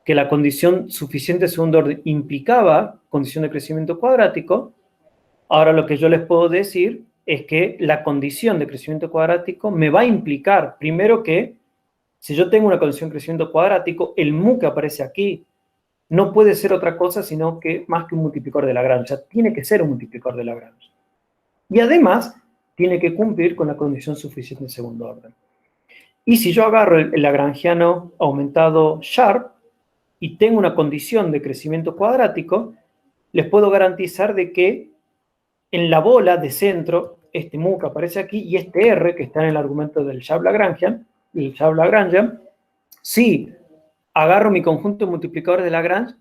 que la condición suficiente de segundo orden implicaba condición de crecimiento cuadrático, ahora lo que yo les puedo decir es que la condición de crecimiento cuadrático me va a implicar, primero que, si yo tengo una condición de crecimiento cuadrático, el mu que aparece aquí no puede ser otra cosa sino que más que un multiplicador de Lagrange. O sea, tiene que ser un multiplicador de Lagrange. Y además, tiene que cumplir con la condición suficiente de segundo orden. Y si yo agarro el lagrangiano aumentado Sharp y tengo una condición de crecimiento cuadrático, les puedo garantizar de que en la bola de centro, este mu que aparece aquí y este R que está en el argumento del Sharp-Lagrangian, si agarro mi conjunto multiplicador de Lagrange,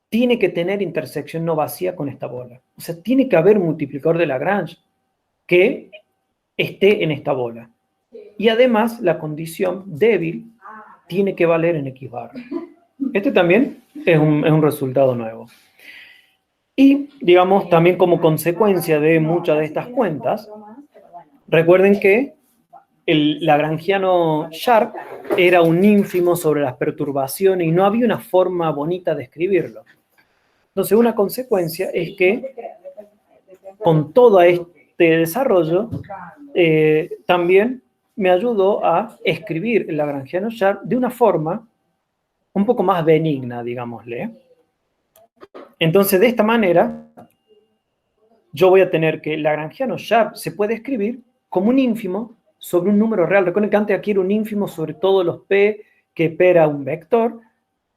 tiene que tener intersección no vacía con esta bola. O sea, tiene que haber un multiplicador de Lagrange que esté en esta bola. Y además, la condición débil tiene que valer en X barra. Este también es un resultado nuevo. Y, digamos, también como consecuencia de muchas de estas cuentas, recuerden que el lagrangiano Sharp era un ínfimo sobre las perturbaciones y no había una forma bonita de escribirlo. Entonces, una consecuencia es que con todo este desarrollo, también me ayudó a escribir el lagrangiano Sharp de una forma un poco más benigna, digámosle. Entonces, de esta manera, yo voy a tener que el lagrangiano Sharp se puede escribir como un ínfimo sobre un número real. Recuerden que antes aquí era un ínfimo sobre todos los P, que P era un vector,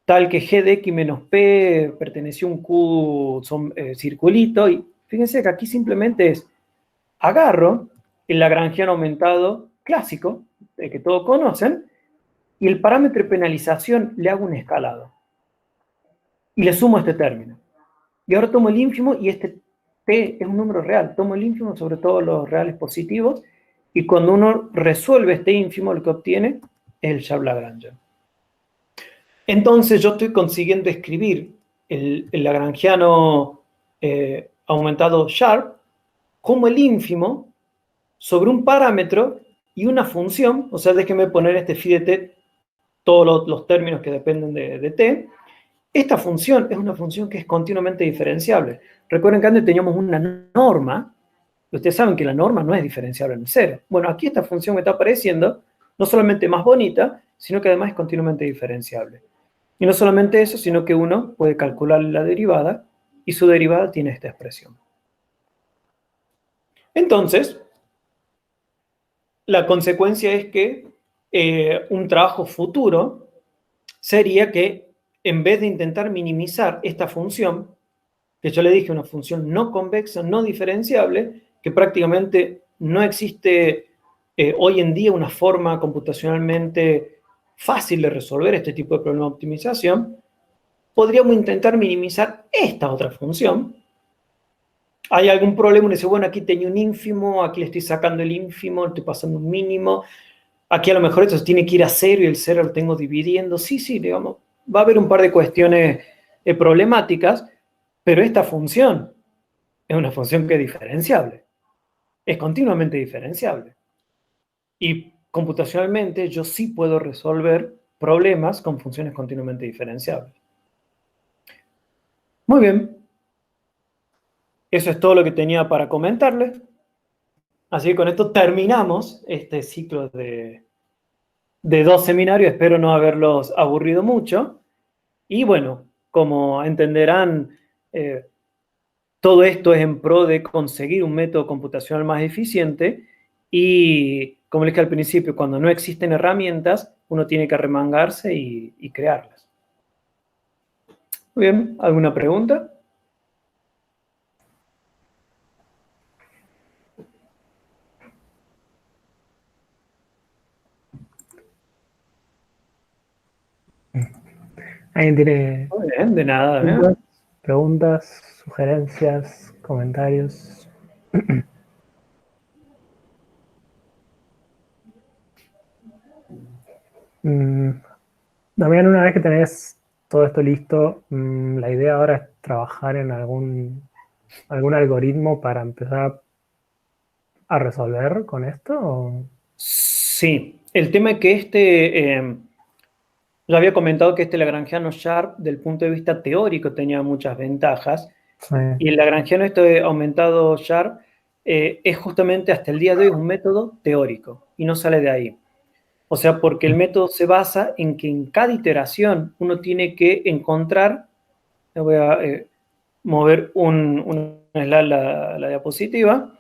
tal que G de X menos P pertenecía a un Q circulito. Y fíjense que aquí simplemente es, agarro el lagrangiano aumentado clásico, que todos conocen, y el parámetro de penalización le hago un escalado. Y le sumo este término. Y ahora tomo el ínfimo y este P es un número real. Tomo el ínfimo sobre todos los reales positivos y cuando uno resuelve este ínfimo lo que obtiene es el Sharp-Lagrangian. Entonces yo estoy consiguiendo escribir el lagrangiano aumentado Sharp como el ínfimo sobre un parámetro y una función, o sea, déjenme poner este phi de t, todos los términos que dependen de t. Esta función es una función que es continuamente diferenciable. Recuerden que antes teníamos una norma, y ustedes saben que la norma no es diferenciable en cero. Bueno, aquí esta función me está apareciendo, no solamente más bonita, sino que además es continuamente diferenciable. Y no solamente eso, sino que uno puede calcular la derivada, y su derivada tiene esta expresión. Entonces, la consecuencia es que un trabajo futuro sería que en vez de intentar minimizar esta función, que yo le dije una función no convexa, no diferenciable, que prácticamente no existe hoy en día una forma computacionalmente fácil de resolver este tipo de problema de optimización, podríamos intentar minimizar esta otra función. Hay algún problema, uno dice, bueno, aquí tenía un ínfimo, aquí le estoy sacando el ínfimo, le estoy pasando un mínimo, aquí a lo mejor esto tiene que ir a cero y el cero lo tengo dividiendo. Sí, digamos, va a haber un par de cuestiones problemáticas, pero esta función es una función que es diferenciable, es continuamente diferenciable. Y computacionalmente yo sí puedo resolver problemas con funciones continuamente diferenciables. Muy bien. Eso es todo lo que tenía para comentarles. Así que con esto terminamos este ciclo de 2 seminarios. Espero no haberlos aburrido mucho. Y bueno, como entenderán, todo esto es en pro de conseguir un método computacional más eficiente. Y como les dije al principio, cuando no existen herramientas, uno tiene que arremangarse y crearlas. Muy bien, ¿alguna pregunta? ¿Alguien tiene Muy bien, de nada. preguntas, sugerencias, comentarios? Damián, una vez que tenés todo esto listo, la idea ahora es trabajar en algún algoritmo para empezar a resolver con esto. ¿O? Sí, el tema es que yo había comentado que este lagrangiano Sharp, del punto de vista teórico, tenía muchas ventajas. Sí. Y el lagrangiano aumentado Sharp es justamente hasta el día de hoy un método teórico y no sale de ahí. O sea, porque el método se basa en que en cada iteración uno tiene que encontrar, voy a mover un slide la diapositiva,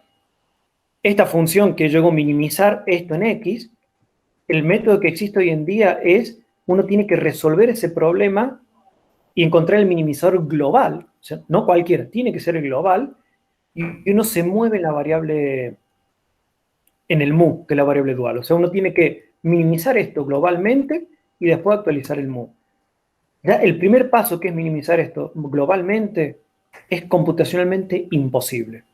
esta función que yo hago minimizar esto en X, el método que existe hoy en día es, uno tiene que resolver ese problema y encontrar el minimizador global, o sea, no cualquiera, tiene que ser el global, y uno se mueve en la variable, en el mu, que es la variable dual. O sea, uno tiene que minimizar esto globalmente y después actualizar el mu. Ya el primer paso, que es minimizar esto globalmente, es computacionalmente imposible.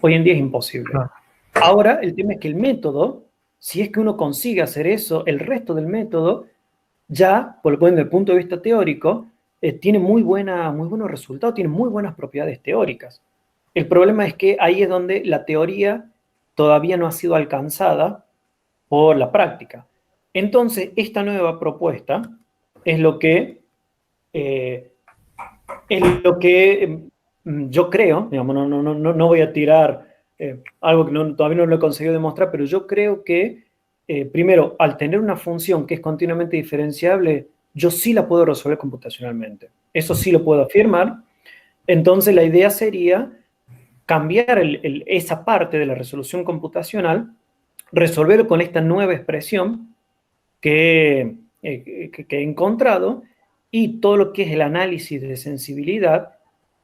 Hoy en día es imposible. Ah. Ahora, el tema es que el método, si es que uno consigue hacer eso, el resto del método, ya, por lo cual, desde el punto de vista teórico, tiene muy buenos resultados, tiene muy buenas propiedades teóricas. El problema es que ahí es donde la teoría todavía no ha sido alcanzada por la práctica. Entonces, esta nueva propuesta es lo que, yo creo, digamos, no voy a tirar algo que todavía no lo he conseguido demostrar, pero yo creo que, primero, al tener una función que es continuamente diferenciable, yo sí la puedo resolver computacionalmente. Eso sí lo puedo afirmar. Entonces, la idea sería cambiar esa parte de la resolución computacional, resolverlo con esta nueva expresión que he encontrado, y todo lo que es el análisis de sensibilidad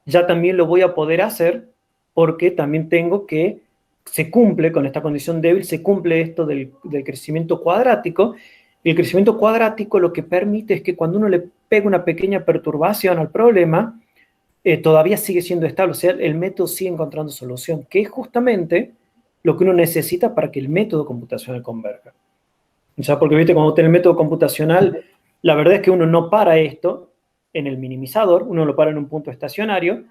ya también lo voy a poder hacer, porque también tengo que, se cumple con esta condición débil, se cumple esto del crecimiento cuadrático, y el crecimiento cuadrático lo que permite es que cuando uno le pega una pequeña perturbación al problema, todavía sigue siendo estable, o sea, el método sigue encontrando solución, que es justamente lo que uno necesita para que el método computacional converja. O sea, porque viste, cuando tiene el método computacional, la verdad es que uno no para esto en el minimizador, uno lo para en un punto estacionario,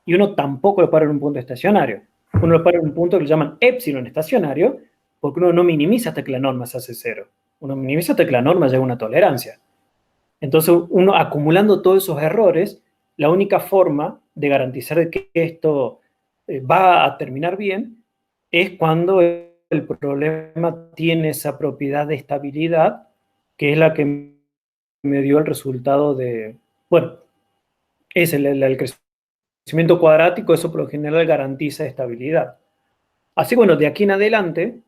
y uno tampoco lo para en un punto estacionario. uno lo para en un punto que le llaman epsilon estacionario, porque uno no minimiza hasta que la norma se hace cero. Uno minimiza hasta que la norma llega a una tolerancia. Entonces, uno acumulando todos esos errores, la única forma de garantizar que esto va a terminar bien es cuando el problema tiene esa propiedad de estabilidad, que es la que me dio el resultado de, bueno, es el crecimiento cuadrático, eso por lo general garantiza estabilidad. Así que bueno, de aquí en adelante,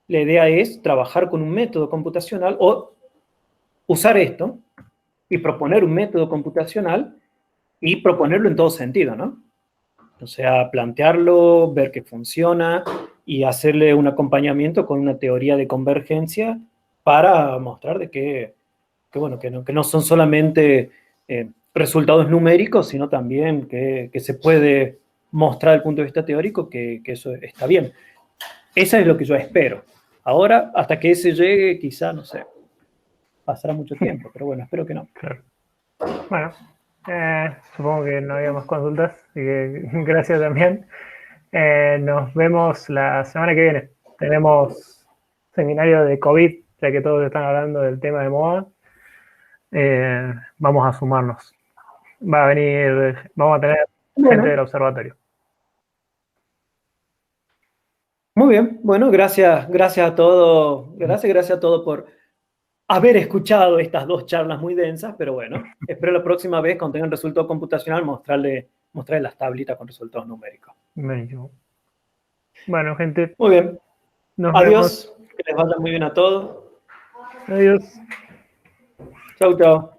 la idea es trabajar con un método computacional o usar esto y proponer un método computacional y proponerlo en todo sentido, ¿no? O sea, plantearlo, ver que funciona y hacerle un acompañamiento con una teoría de convergencia para mostrar de bueno, que no son solamente resultados numéricos, sino también que se puede mostrar desde el punto de vista teórico que eso está bien. Eso es lo que yo espero. Ahora, hasta que ese llegue, quizá, no sé, pasará mucho tiempo, pero bueno, espero que no. Claro. Bueno, supongo que no había más consultas, así que gracias también. Nos vemos la semana que viene. Tenemos seminario de COVID, ya que todos están hablando del tema de moda. Vamos a sumarnos. Va a venir, vamos a tener gente del Bueno, observatorio. muy bien. Bueno, gracias a todos, gracias a todos por haber escuchado estas dos charlas muy densas, pero bueno, espero la próxima vez cuando tengan resultado computacional mostrarle las tablitas con resultados numéricos. Buenísimo. Bueno, gente, Muy bien. nos vemos. Adiós. Que les vaya muy bien a todos. Adiós. Chau, chau.